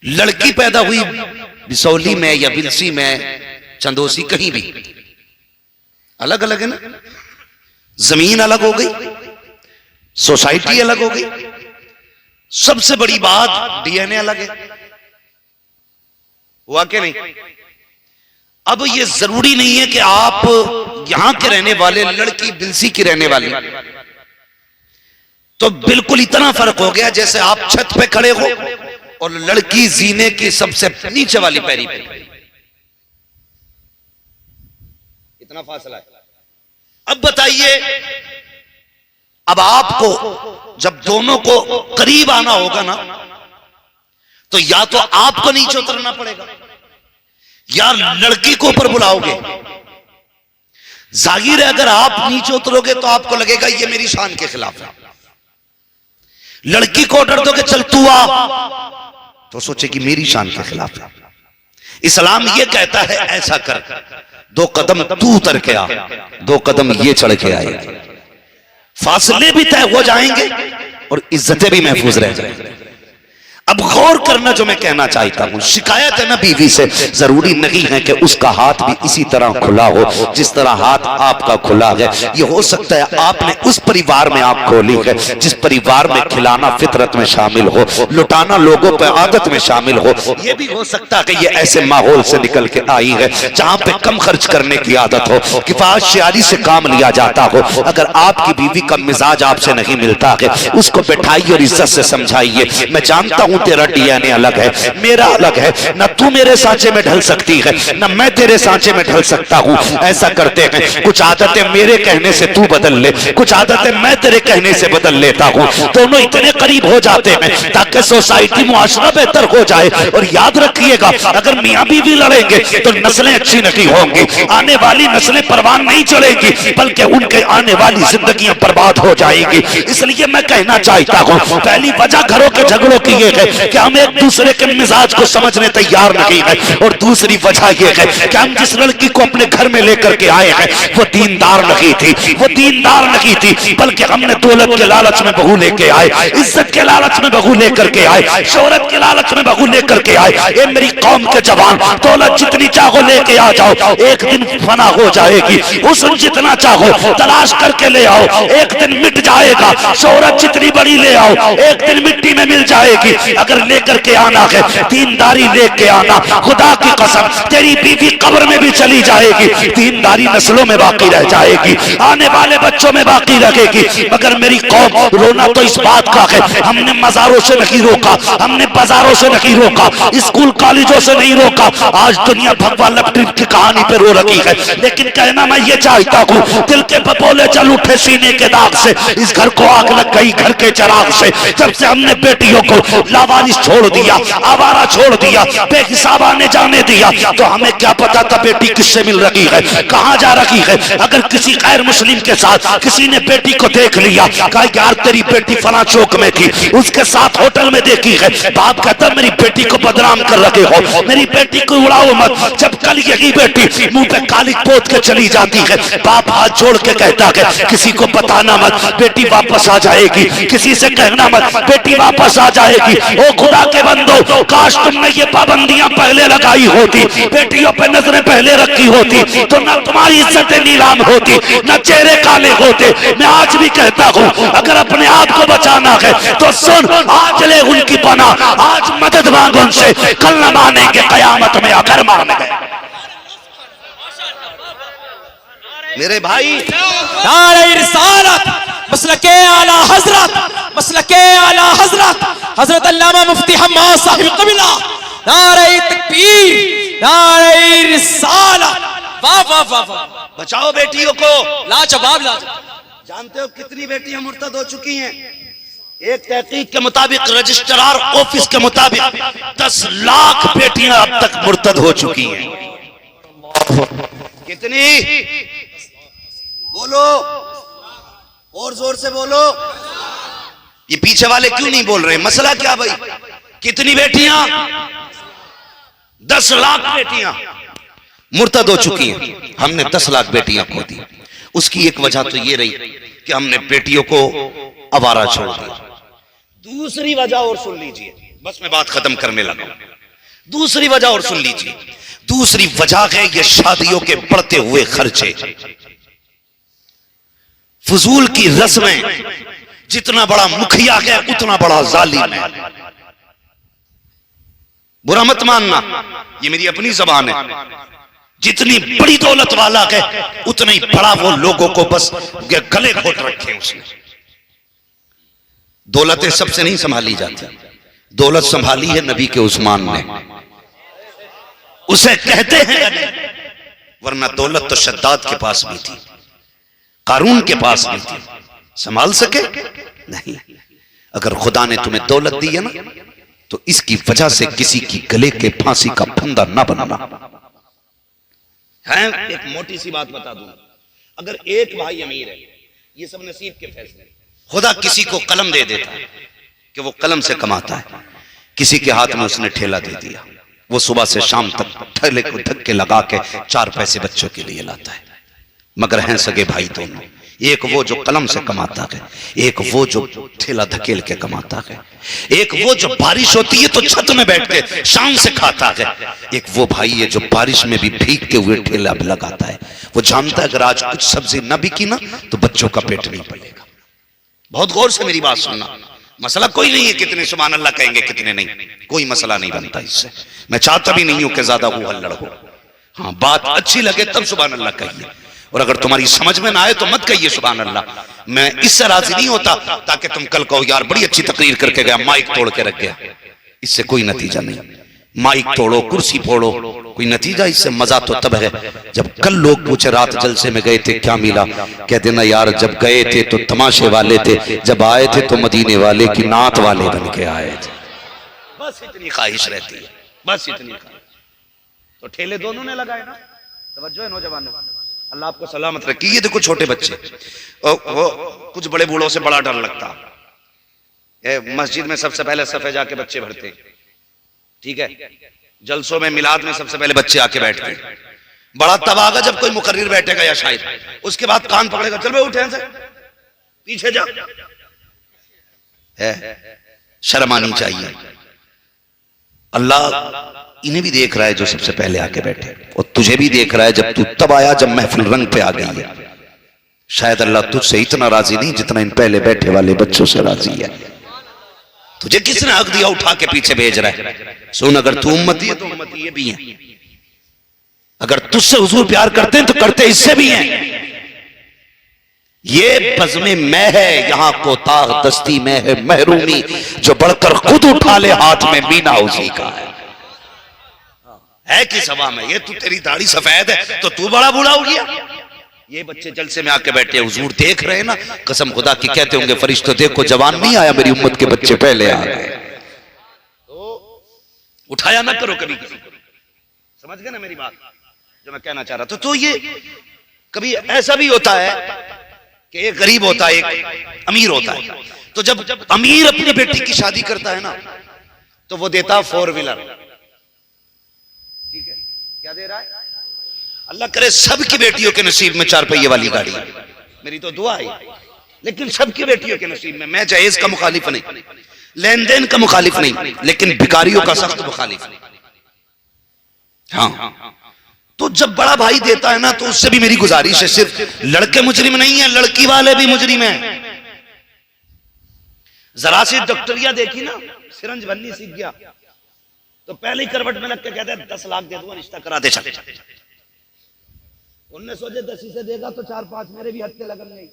लड़की पैदा हुई बिसौली में या बिलसी में, चंदोसी, कहीं भी, अलग अलग है ना। जमीन अलग हो गई, सोसाइटी अलग हो गई, सबसे बड़ी बात डीएनए अलग है। हुआ कि नहीं? अब ये जरूरी नहीं है कि आप यहां के रहने वाले, लड़की बिलसी की रहने वाली, तो बिल्कुल इतना फर्क हो गया जैसे आप छत पे खड़े हो और लड़की जीने की सबसे नीचे वाली पैरी पे, इतना फासला है। अब बताइए, अब आपको जब दोनों को करीब आना होगा ना, तो या तो आपको नीचे उतरना पड़ेगा या लड़की को ऊपर बुलाओगे। जाहिर है अगर आप नीचे उतरोगे तो आपको लगेगा ये मेरी शान के खिलाफ है। लड़की को ऑर्डर दोगे चल तू आ, तो सोचे कि मेरी शान के खिलाफ है। इस्लाम ये कहता है ऐसा कर, 2 कदम तू उतर के आ, 2 कदम ये चढ़ के आए, फासले भी तय हो जाएंगे और इज्जतें भी महफूज रह जाएंगी। अब गौर करना जो मैं कहना चाहता हूं, शिकायत है ना बीवी से, जरूरी नहीं है कि उसका हाथ भी इसी तरह खुला हो जिस तरह हाथ आपका खुला है। ये हो सकता है आपने उस परिवार में आंख खोली है जिस परिवार में खिलाना फितरत में शामिल हो, लुटाना लोगों पर आदत में शामिल हो। ये भी हो सकता है कि ये ऐसे माहौल से निकल के आई है जहां पे कम खर्च करने की आदत हो, किफायत से काम लिया जाता हो। अगर आपकी बीवी का मिजाज आपसे नहीं मिलता है, उसको बैठाइए और इज्जत से समझाइए, मैं जानता हूं तेरा डीएनए अलग है, मेरा अलग है, ना तू मेरे सांचे में ढल सकती है ना मैं तेरे सांचे में ढल सकता हूं। ऐसा करते हैं, कुछ आदतें मेरे कहने से तू बदल ले, कुछ आदतें मैं तेरे कहने से बदल लेता हूं, दोनों इतने करीब हो जाते हैं ताकि सोसाइटी मुआशरा बेहतर हो जाए। और याद रखिएगा, अगर मियां बीवी लड़ेंगे तो नस्लें अच्छी नहीं होंगी, आने वाली नस्लें परवान नहीं चढ़ेगी, बल्कि उनके आने वाली जिंदगियां बर्बाद हो जाएगी। इसलिए मैं कहना चाहता हूं, पहली वजह घरों के झगड़ों की ये है है कि हम एक दूसरे के मिजाज को समझने तैयार नहीं है, और दूसरी वजह यह है कि हम जिस लड़की को अपने घर में लेकर के आए हैं वो दीनदार नहीं थी, वो दीनदार नहीं थी, बल्कि हमने दौलत के लालच में बहू लेके आए, इज्जत के लालच में बहू लेकर के आए, शोहरत के लालच में बहू लेकर के आए। ये मेरी कौम के जवान, दौलत जितनी चाहो लेके आ जाओ, एक दिन फना हो जाएगी। हुस्न जितना चाहो तलाश करके ले आओ, एक दिन मिट जाएगा। शोहरत जितनी बड़ी ले आओ, एक दिन मिट्टी में मिल जाएगी। अगर लेकर के आना है दीनदारी लेके आना, खुदा की कसम तेरी बीवी कब्र में भी चली जाएगी, दीनदारी नस्लों में बाकी रह जाएगी, आने वाले बच्चों में बाकी रहेगी। मगर मेरी कौम, रोना तो इस बात का है, हमने मजारों से नहीं रोका, हमने बाजारों से नहीं रोका, स्कूल कॉलेजों से नहीं रोका। आज दुनिया भगवान लपटी की कहानी पे रो रखी है, लेकिन कहना मैं ये चाहता हूँ, दिल के पपोले चल उठे सीने के दाग से, इस घर को आग लग गई घर के चिराग से। जब से हमने बेटियों को लावारिस छोड़ दिया, आवारा छोड़ दिया, बेहिसाबा ने जाने दिया, तो हमें क्या पता था बेटी किससे मिल रही है, कहाँ जा रही है। अगर किसी गैर मुस्लिम के साथ किसी ने बेटी को देख लिया, कहा यार तेरी बेटी फला चौक में थी, उसके साथ होटल में देखी है, बाप कहता मेरी बेटी को बदनाम कर रखे हो, मेरी बेटी को उड़ाओ मत। जब कल यही बेटी मुंह पे कालिक पोत के चली जाती है, बाप हाथ जोड़ के कहता है किसी को बताना मत, बेटी वापस आ जाएगी, किसी से कहना मत, बेटी वापस आ जाएगी। ओ खुदा के बंदो, काश तुमने ये पाबंदियां पहले लगाई होती, बेटियों पे नजरें पहले रखी होती, तो न तुम्हारी इज्जतें नीलाम होती, न चेहरे काले होते। मैं आज भी कहता हूँ, अगर अपने आप को बचाना है तो सुन, आज ले उनकी पना, आज मदद मांग उनसे, कल न मानेंगे कयामत में अगर मान गए। मेरे भाई, नारे रिसालत, मसलके आला हजरत, मसलके आला हजरत, हजरत अल्लामा मुफ्ती हम्माद साहिब क़िबला, नारे तकबीर, नारे रिसालत। वाह वाह वाह वाह, बचाओ बेटियों को। लाजवाब लाजवाब। जानते हो कितनी बेटियां मुर्तद हो चुकी हैं? एक तहकीक के मुताबिक, रजिस्ट्रार ऑफिस के मुताबिक 10 लाख बेटियां अब तक मुर्तद हो चुकी हैं। कितनी? बोलो, और जोर से बोलो। ये पीछे वाले क्यों नहीं बोल रहे? मसला क्या भाई? कितनी बेटियां? 10 लाख बेटियां मुर्तद हो चुकी हैं। हमने 10 लाख बेटियां खो दी। उसकी एक वजह तो ये रही कि हमने बेटियों को आवारा छोड़ दिया। दूसरी वजह और सुन लीजिए, बस मैं बात खत्म करने लगा। दूसरी वजह और सुन लीजिए। दूसरी वजह है ये शादियों के बढ़ते हुए खर्चे, फजूल की रस्में। जितना बड़ा मुखिया है उतना बड़ा जालिम है। बुरा मत मानना, ये मेरी अपनी जबान है। जितनी बड़ी दौलत वाला है उतना ही बड़ा वो लोगों को बस गले घोट रखे उसने। दौलतें सबसे नहीं संभाली जाती, दौलत संभाली है नबी के उस्मान ने, उसे कहते हैं। वरना दौलत तो शद्दाद के पास भी थी, कारून के पास भी थी, संभाल सके नहीं। अगर खुदा ने तुम्हें दौलत दी है ना, तो इसकी वजह से किसी की गले के फांसी का फंदा ना बनाना है। एक मोटी सी बात बता दूं, अगर एक भाई अमीर है, ये सब नसीब के फैसले। खुदा किसी को कलम दे देता है कि वो कलम से कमाता है, किसी के हाथ में उसने ठेला दे दिया, वो सुबह से शाम तक ठेले को धक्के लगा के 4 पैसे बच्चों के लिए लाता है। मगर हैं सगे भाई दोनों, एक वो जो कलम से कमाता है, एक वो जो ठेला धकेल के कमाता है। एक वो जो बारिश होती है तो छत में बैठ के शाम से खाता है, एक वो भाई है जो बारिश में भी भीगते हुए ठेला लगाता है। वो जानता है अगर आज कुछ सब्जी न बिकी ना तो बच्चों का पेट नहीं पलेगा। बहुत गौर से मेरी बात सुनना, मसला कोई नहीं है कितने सुभान अल्लाह कहेंगे कितने नहीं, कोई मसला नहीं बनता इससे। मैं चाहता भी नहीं हूं कि ज्यादा वो हल्लड़ हो। हाँ, बात अच्छी लगे तब सुभान अल्लाह कहिए, और अगर तुम्हारी समझ में ना आए तो मत कहिए सुभान अल्लाह। मैं इससे राजी नहीं होता ताकि तुम कल कहो यार बड़ी अच्छी तकरीर करके गया, माइक तोड़ के रख गया। इससे कोई नतीजा नहीं। माइक तोड़ो, कुर्सी फोड़ो, कोई नतीजा इससे मजा तो तब है जब कल लोग पूछे रात जलसे में गए थे क्या मिला, कह देना यार जब गए थे तो तमाशे वाले थे, जब आए थे तो मदीने वाले की नात वाले बन के आए थे। बस इतनी ख्वाहिश रहती है, बस इतनी ख्वाहिश। तो ठेले दोनों ने लगाए ना, तवज्जो है नौजवानों, अल्लाह आपको सलामत रखे। ये देखो छोटे बच्चे, वो कुछ बड़े बूढ़ों से बड़ा डर लगता, मस्जिद में सबसे पहले सफे जाके बच्चे भरते हैं, ठीक है। जलसों में मिलाद में सबसे पहले बच्चे आके बैठते हैं। बड़ा तबागा जब कोई मुकर्रिर बैठेगा या शायद, उसके बाद कान पकड़ेगा, चल भाई उठे से पीछे जा। शर्म आनी चाहिए। अल्लाह इन्हें भी देख रहा है जो सबसे पहले आके बैठे, और तुझे भी देख रहा है जब तू तब आया जब महफिल रंग पे आ गई है। शायद अल्लाह तुझसे इतना राजी नहीं जितना इन पहले बैठे वाले बच्चों से राजी है। तुझे किसने हक दिया उठा के पीछे भेज रहा है? सुन, अगर तू उम्मती है तो उम्मती ये भी है। अगर तुझसे हुजूर प्यार करते हैं तो करते इससे भी हैं। ये बज़्मे मैं है, यहां कोताह दस्ती में है महरूमी, जो बढ़कर खुद उठा ले हाथ में मीना उसी का है कि सभा में। ये तू तेरी दाढ़ी सफेद है तो तू बड़ा बूढ़ा हो गया। ये बच्चे जलसे में आके बैठे, हुजूर देख रहे हैं ना, कसम खुदा की कहते होंगे फरिश्तों देखो जवान नहीं आया, मेरी उम्मत के बच्चे पहले आ गए। तो उठाया ना करो कभी किसी को। समझ गए ना मेरी बात जो मैं कहना चाह रहा था? तो ये कभी ऐसा भी होता है कि एक गरीब होता है, एक अमीर होता है। तो जब अमीर अपनी बेटी की शादी करता है ना, तो वो देता 4 व्हीलर, ठीक है। क्या दे रहा है? अल्लाह करे सबकी बेटियों के नसीब में 4 पहिए वाली गाड़ी, मेरी तो दुआ है। लेकिन सबकी बेटियों के नसीब में, मैं जहेज का मुखालिफ नहीं, लेन देन का मुखालिफ नहीं, लेकिन भिखारियों का सख्त मुखालिफ। हाँ, तो जब बड़ा भाई देता है ना, तो उससे भी मेरी गुजारिश है, सिर्फ लड़के मुजरिम नहीं है, लड़की वाले भी मुजरिम हैं। जरा सी डॉक्टरिया देखी ना, सिरंज बननी सीख गया तो पहली करवट में लग के कहते हैं 10 लाख दे दूंगा, रिश्ता करा दे। चल उनने सोचे 10 से देगा तो 4-5 मेरे भी हत्ते लगन गई,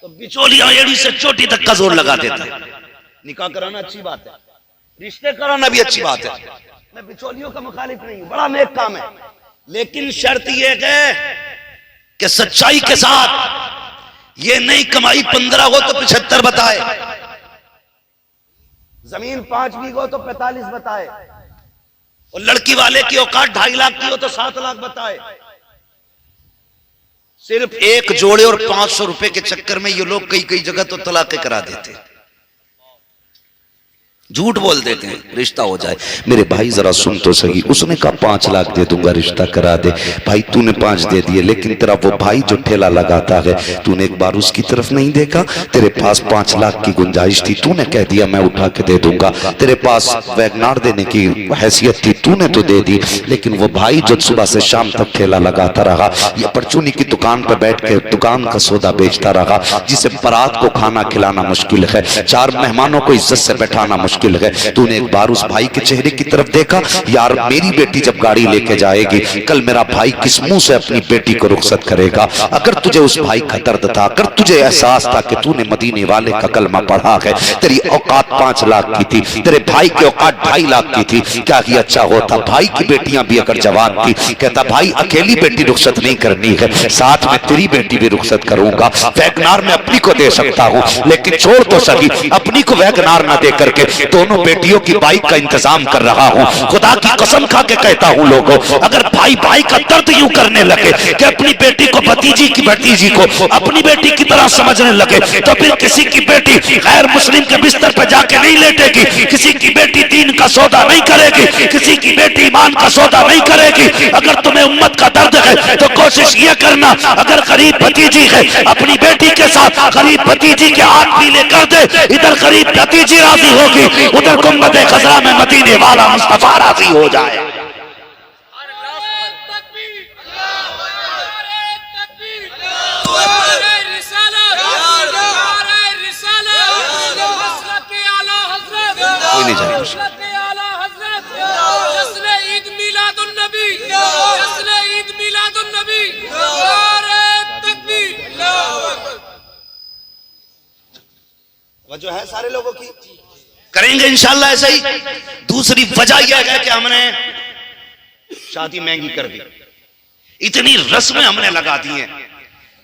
तो बिचौलिया एड़ी से चोटी तक का जोर लगा देता है। निकाह कराना अच्छी बात है, रिश्ते कराना भी अच्छी बात है, मैं बिचौलियों का मुखालिफ नहीं हूं, बड़ा नेक काम है। लेकिन शर्त यह है कि सच्चाई के साथ, ये नहीं कमाई 15 हो तो 75 बताए, जमीन 5 बीघा हो तो 45 बताए, और लड़की वाले की औकात 2.5 लाख की हो तो 7 लाख बताए। सिर्फ एक जोड़े और 500 रुपए के चक्कर में ये लोग कई जगह तो तलाक करा देते, झूठ बोल देते हैं रिश्ता हो जाए। मेरे भाई जरा सुन तो सही, उसने कहा 5 लाख दे दूंगा रिश्ता करा दे। भाई तूने 5 दे दिए, लेकिन तेरा वो भाई जो ठेला लगाता है, तूने एक बार उसकी तरफ नहीं देखा? तेरे पास 5 लाख की गुंजाइश थी, तूने कह दिया मैं उठा के दे दूंगा। तेरे पास वैगनार देने की हैसियत थी, तूने तो दे दी। लेकिन वो भाई जो सुबह से शाम तक ठेला लगाता रहा, ये परचूनी की दुकान पर बैठ के दुकान का सौदा बेचता रहा, जिसे बारात को खाना खिलाना मुश्किल है, 4 मेहमानों को इज्जत से बैठाना मुश्किल है। तूने एक बार उस भाई के चेहरे की तरफ देखा? यार मेरी बेटी जब गाड़ी लेके जाएगी, कल मेरा भाई किस मुंह से अपनी बेटी को रुखसत करेगा? अगर तुझे उस भाई का दर्द था, अगर तुझे एहसास था कि तूने मदीने वाले का कलमा पढ़ा है, तेरी औकात 5 लाख की थी, तेरे भाई की औकात 2.5 लाख की थी, क्या ही अच्छा होता भाई की बेटियां भी अगर जवान थी, कहता भाई अकेली बेटी रुखसत नहीं करनी है, साथ में तेरी बेटी भी रुखसत करूंगा। वैगनार में अपनी को दे सकता हूं, लेकिन छोड़ तो सही, अपनी को वैगनार ना दे करके दोनों बेटियों की बाइक का इंतजाम कर रहा हूं। खुदा की कसम खा के कहता हूं लोगों, अगर भाई भाई का दर्द यूं करने लगे कि अपनी बेटी को भतीजी की भतीजी को अपनी बेटी की तरह समझने लगे, तो फिर किसी की बेटी गैर मुस्लिम के बिस्तर पर जाके नहीं लेटेगी, किसी की बेटी दीन का सौदा नहीं करेगी, किसी की बेटी ईमान का सौदा नहीं करेगी। अगर तुम्हें उम्मत का दर्द है तो कोशिश ये करना, अगर गरीब भतीजी है अपनी बेटी के साथ गरीब भतीजी के हाथ पीले कर दे, इधर गरीब भतीजी राजी होगी, उधर गुंबद खजरा में मदीने वाला मुस्तफा राजी हो जाए। कोई नहीं जाए जो है सारे लोगों की करेंगे इंशाल्लाह ऐसा ही। दूसरी वजह यह है कि हमने शादी महंगी कर दी, इतनी रस्में हमने लगा दी हैं,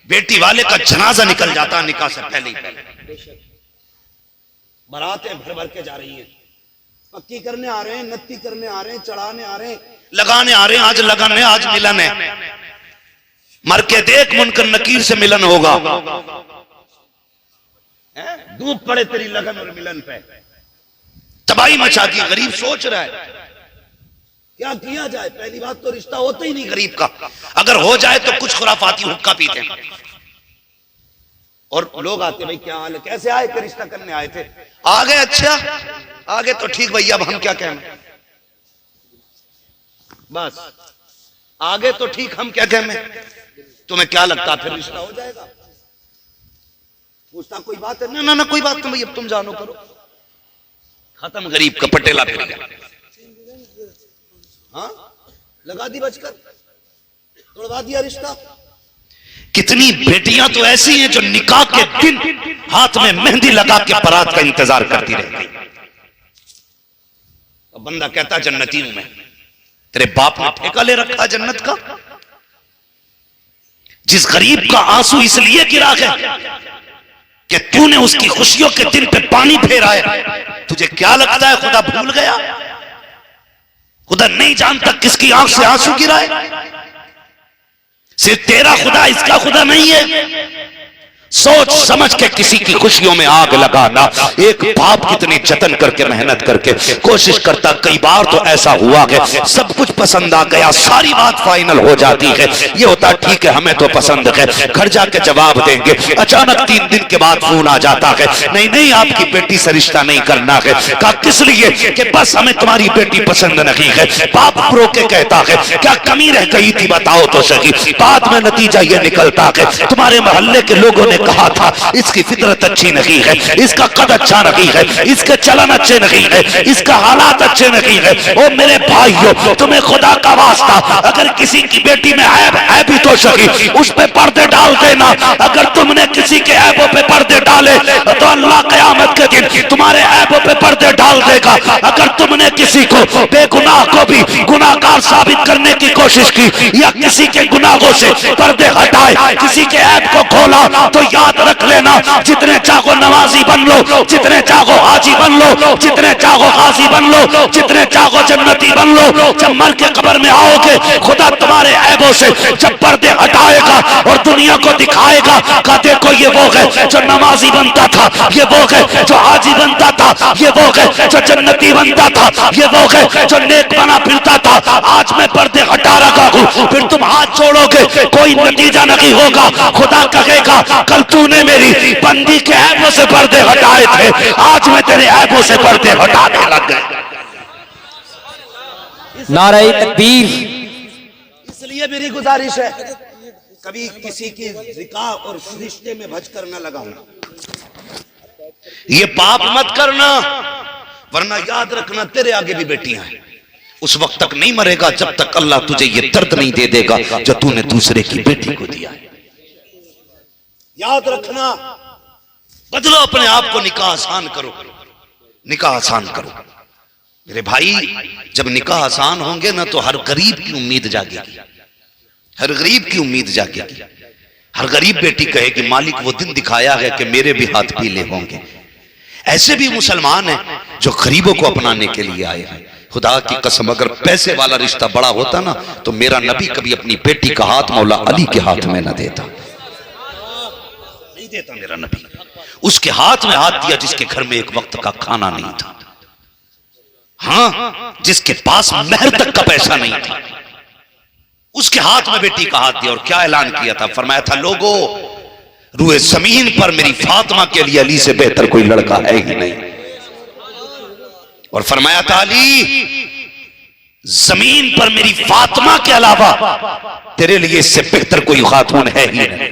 बेटी वाले का जनाजा निकल जाता निकाह से पहले ही, बारातें भर भर के जा रही हैं, पक्की करने आ रहे हैं, नत्ती करने आ रहे हैं, चढ़ाने आ रहे हैं, लगाने आ रहे हैं, आज लगाने आज मिलन है, मर के देख मुनकर नकीर से मिलन होगा। धूप पड़े तेरी लगन और मिलन पे, तबाही मचा दी। गरीब सोच रहा है क्या किया जाए। पहली बात तो रिश्ता होता ही नहीं गरीब का, अगर हो जाए तो कुछ खुराफाती हुक्का पीते हैं। और लोग आते, भाई क्या हाल है, कैसे आए थे, रिश्ता करने आए थे, आ गए, अच्छा आ गए तो ठीक भैया, अब हम क्या कहें, बस आगे तो ठीक, हम क्या कहें, तुम्हें क्या लगता फिर रिश्ता हो जाएगा। पूछता कोई बात है, ना ना कोई बात नहीं भाई, अब तुम जानो करो, खत्म गरीब का पटेला फिर गया। हाँ लगा दी बचकर, तोड़वा दिया रिश्ता। कितनी बेटियां तो ऐसी हैं जो निकाह के दिन हाथ में मेहंदी लगा के बारात का इंतजार करती रहती। अब बंदा कहता जन्नती हूं मैं, तेरे बाप ने ठेका ले रखा जन्नत का। जिस गरीब का आंसू इसलिए गिरा है कि तूने उसकी खुशियों के दिन पे पानी फेरा है, तुझे क्या लगता है खुदा भूल गया? खुदा नहीं जानता किसकी आंख से आंसू गिरा है? सिर्फ तेरा खुदा, इसका खुदा नहीं है। सोच समझ के किसी की खुशियों में आग लगाना। एक बाप कितनी जतन करके मेहनत करके कोशिश करता, कई बार तो ऐसा हुआ है सब कुछ पसंद आ गया, सारी बात फाइनल हो जाती है, ये होता ठीक है हमें तो पसंद है, घर जाके जवाब देंगे, अचानक 3 दिन के बाद फोन आ जाता है, नहीं नहीं आपकी बेटी से रिश्ता नहीं करना है। कहा किस लिए? कि बस हमें तुम्हारी बेटी पसंद नहीं है। बाप रो के कहता है क्या कमी रह गई थी बताओ तो सही। बाद में नतीजा ये निकलता है तुम्हारे मोहल्ले के लोगों ने कहा था इसकी फितरत अच्छी नहीं है, इसका कद अच्छा नहीं है, इसके चलन अच्छे नहीं है, इसका हालात अच्छे नहीं है। ओ मेरे भाइयों, तुम्हें खुदा का वास्ता, अगर किसी की बेटी में ऐब है भी तो सही, उस पे पर्दे डाल देना। अगर तुमने किसी के ऐबों पे पर्दे डाले तो अल्लाह क़यामत के दिन तुम्हारे ऐबों पे पर्दे डाल देगा। अगर तुमने किसी को बेगुनाह को भी गुनाहगार साबित करने की कोशिश की या किसी के गुनाहों से पर्दे हटाए, किसी के ऐब को खोला, तो याद रख लेना जितने चाहो नमाजी बन लो, जितने चाहो हाजी बन लो, जितने चाहो गाजी बन लो, जितने चाहो जन्नती बन लो, जब मर के कब्र में आओगे खुदा तुम्हारे ऐबों से जब पर्दे हटाएगा और दुनिया को दिखाएगा का देखो ये वो है जो नमाजी बनता था, ये वो है जो हाजी बनता था, ये वो है जो जन्नती बनता था, ये वो है जो नेक बना फिरता था। आज मैं पर्दे हटा रखा हूं, फिर तुम हाथ छोड़ोगे कोई नतीजा नहीं होगा। खुदा कहेगा कल तूने मेरी बंदी के ऐबों से पर्दे हटाए थे, आज मैं तेरे ऐबों से पर्दे हटाने लग गया। नारे तकबीर। इसलिए मेरी गुजारिश है कभी किसी की निकाह और रिश्ते में भजकर न लगाना, ये पाप मत करना, वरना याद रखना तेरे आगे भी बेटियां हैं। उस वक्त तक नहीं मरेगा जब तक अल्लाह तुझे ये दर्द नहीं दे देगा जो तूने दूसरे की बेटी को दिया है। याद रखना, बदलो अपने आप को, निकाह आसान करो, निकाह आसान करो। मेरे भाई जब निकाह आसान होंगे ना तो हर गरीब की उम्मीद जागेगी, हर गरीब की उम्मीद जागेगी। हर गरीब बेटी कहेगी मालिक वो दिन दिखाया है कि मेरे भी हाथ पीले होंगे। ऐसे भी मुसलमान हैं जो गरीबों को अपनाने के लिए आए हैं। खुदा की कसम अगर पैसे वाला रिश्ता बड़ा होता ना तो मेरा नबी कभी अपनी बेटी का हाथ मौला अली के हाथ में न देता, नहीं देता मेरा नबी। उसके हाथ में हाथ दिया जिसके घर में एक वक्त का खाना नहीं था, हाँ जिसके पास महर तक का पैसा नहीं था, उसके हाथ में बेटी का हाथ दिया। और क्या ऐलान किया था? फरमाया था लोगों रूए जमीन पर मेरी फातिमा के लिए अली से बेहतर कोई लड़का है ही नहीं। और फरमाया था अली जमीन पर मेरी फातिमा के अलावा तेरे लिए इससे बेहतर कोई खातून है ही नहीं।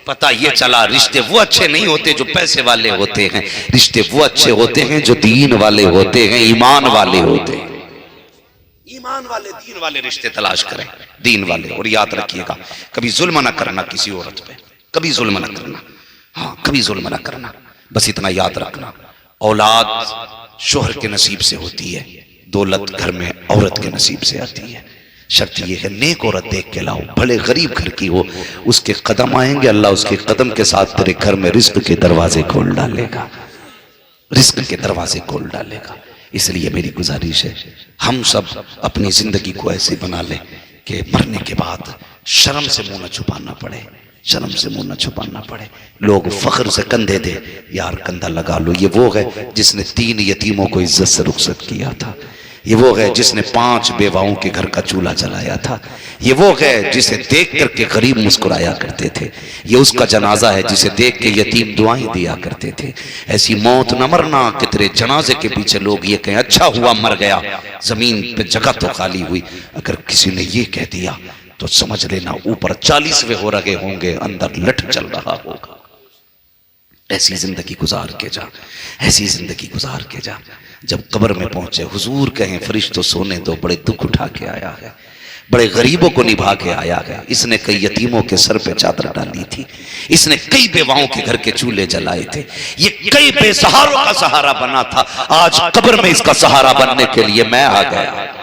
पता ये चला रिश्ते वो अच्छे नहीं होते जो पैसे वाले होते हैं, रिश्ते वो अच्छे होते हैं जो दीन वाले होते हैं, ईमान वाले होते हैं। ईमान वाले दीन वाले रिश्ते तलाश करें, दीन वाले। और याद रखिएगा कभी जुल्म ना करना किसी औरत पे, कभी जुल्म ना करना, हाँ कभी जुल्म ना करना। बस इतना याद रखना औलाद शोहर के नसीब से होती है, दौलत घर में औरत के नसीब से आती है। शर्त यह है नेक औरत देख के लाओ, भले गरीब घर की हो, उसके कदम आएंगे अल्लाह उसके कदम के साथ तेरे घर में रिज्क के दरवाजे खोल डालेगा, रिज्क के दरवाजे खोल डालेगा। इसलिए मेरी गुजारिश है हम सब अपनी जिंदगी को ऐसे बना लें कि मरने के बाद शर्म से मुंह न छुपाना पड़े, शर्म से मुंह न छुपाना पड़े। लोग फख्र से कंधे दे, यार कंधा लगा लो। ये वो है जिसने 3 यतीमों को इज्जत से रुखसत किया था। ये वो है जिसने 5 बेवाओं के घर का चूल्हा जलाया था। ये वो है जिसे देख करके गरीब मुस्कुराया करते थे। ये उसका जनाजा है जिसे देख के यतीम दुआएं दिया करते थे। ऐसी मौत न मरना कि तेरे जनाजे के पीछे लोग ये कहें अच्छा हुआ मर गया, जमीन पे जगह तो खाली हुई। अगर किसी ने ये कह दिया तो समझ लेना ऊपर 40वें हो रहे होंगे, अंदर लठ चल रहा होगा। ऐसी जिंदगी गुजार के जा, ऐसी जिंदगी गुजार के जा। जब कब्र में पहुंचे हुजूर कहें फरिश्तों सोने दो, बड़े दुख उठा के आया है, बड़े गरीबों को निभा के आया है। इसने कई यतीमों के सर पे चादर डाली थी, इसने कई बेवाओं के घर के चूल्हे जलाए थे, ये कई बेसहारों का सहारा बना था। आज कब्र में इसका सहारा बनने के लिए मैं आ गया।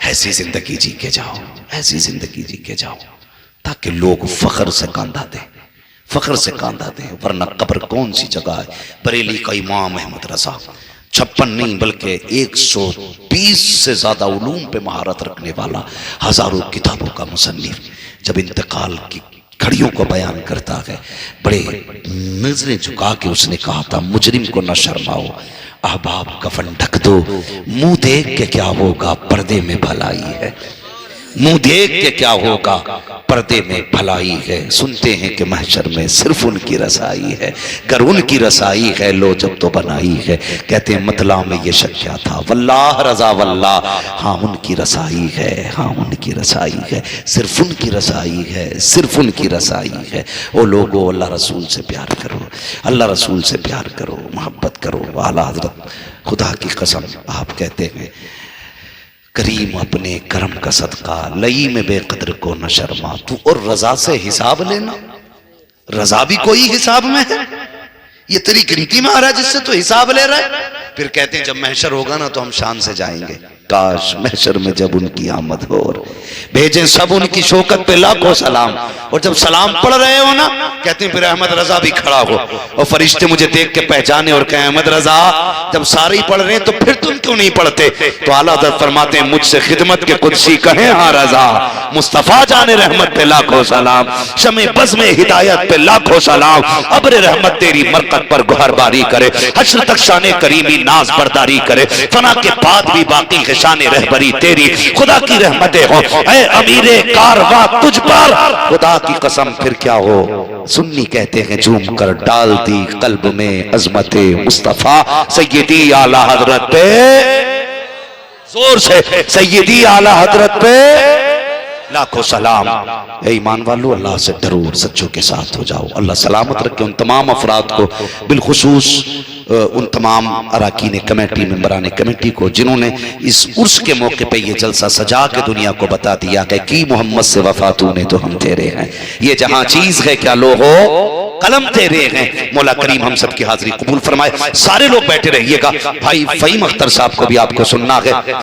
ऐसी जिंदगी जी के जाओ, ऐसी जिंदगी जी के जाओ ताकि लोग फख्र से कांधा दें, फख्र से कांधा दें। वरना कब्र कौन सी जगह है। बरेली का इमाम अहमद रजा 56 नहीं बल्कि 120 से ज्यादा उलूम पे महारत रखने वाला, हजारों किताबों का मुसन्निफ, जब इंतकाल की घड़ियों को बयान करता है, बड़े नजरें झुका के उसने कहा था मुजरिम को न शर्माओ, अहबाब कफन ढक दो, मुंह देख के क्या होगा पर्दे में भलाई है, मुंह देख के क्या होगा पर्दे में भलाई है। सुनते हैं कि महशर में सिर्फ उनकी रसाई है, गर उनकी रसाई है लो जब तो बनाई है। कहते हैं मतला में ये शक क्या था, वल्लाह रजा वल्लाह, हाँ उनकी रसाई है, हाँ उनकी रसाई है, सिर्फ उनकी रसाई है, सिर्फ उनकी रसाई है। ओ लोगो अल्लाह रसूल से प्यार करो, अल्लाह रसूल से प्यार करो, मोहब्बत करो। आला हजरत खुदा की कसम आप कहते हैं करीम अपने करम का सदका लई में बेकदर को न शर्मा, तू और रजा से हिसाब लेना। रजा भी कोई हिसाब में है, ये तेरी गिनती में आ रहा है जिससे तो हिसाब ले रहा है। फिर कहते हैं जब महशर होगा ना तो हम शान से जाएंगे। काश महशर में जब उनकी आमद हो और भेजें सब उनकी शौकत पे लाखों सलाम, और जब सलाम पढ़ रहे हो ना कहते हैं फिर अहमद रजा भी खड़ा हो और फरिश्ते मुझे देख के पहचाने और कहें अहमद रजा, जब सारे ही पढ़ रहे हैं तो फिर तुम क्यों नहीं पढ़ते? तो आला हज़रत फरमाते हैं मुझसे खिदमत के कुदसी कहें हाँ रजा, मुस्तफा जाने रहमत पे लाखों सलाम, शमे बज़ में हिदायत पे लाखों सलाम, अब्र रहमत तेरी मरकत पर गुहरबारी करे, हश्र तक शाने करीमी नाज बरदारी करे, फना के बाद भी बाकी है शान रहबरी तेरी, खुदा की रहमतें हो ऐ अमीरे कारवा तुझ पर, खुदा की कसम फिर क्या हो। सुन्नी कहते हैं झूम कर डाल दी कल्ब में अजमते मुस्तफा, सैयदी आला हजरत पे जोर से, सैयदी आला हजरत पे लाखों सलाम। ए ईमान वालों अल्लाह से डरो, सच्चों के साथ हो जाओ। अल्लाह सलामत रखे उन तमाम अफराद को, बिलखुसूस उन तमाम अराकीन कमेटी, मेंबरान कमेटी को जिन्होंने इस उर्स के मौके पे ये जलसा सजा के दुनिया को बता दिया है कि मोहम्मद से वफा तूने तो हम तेरे हैं, ये जहां चीज है क्या लो हो कलम तेरे हैं। मौला करीम हम सब की हाजिरी कबूल फरमाए। सारे लोग बैठे रहिएगा, भाई फहीम अख्तर साहब को भी आपको सुनना है।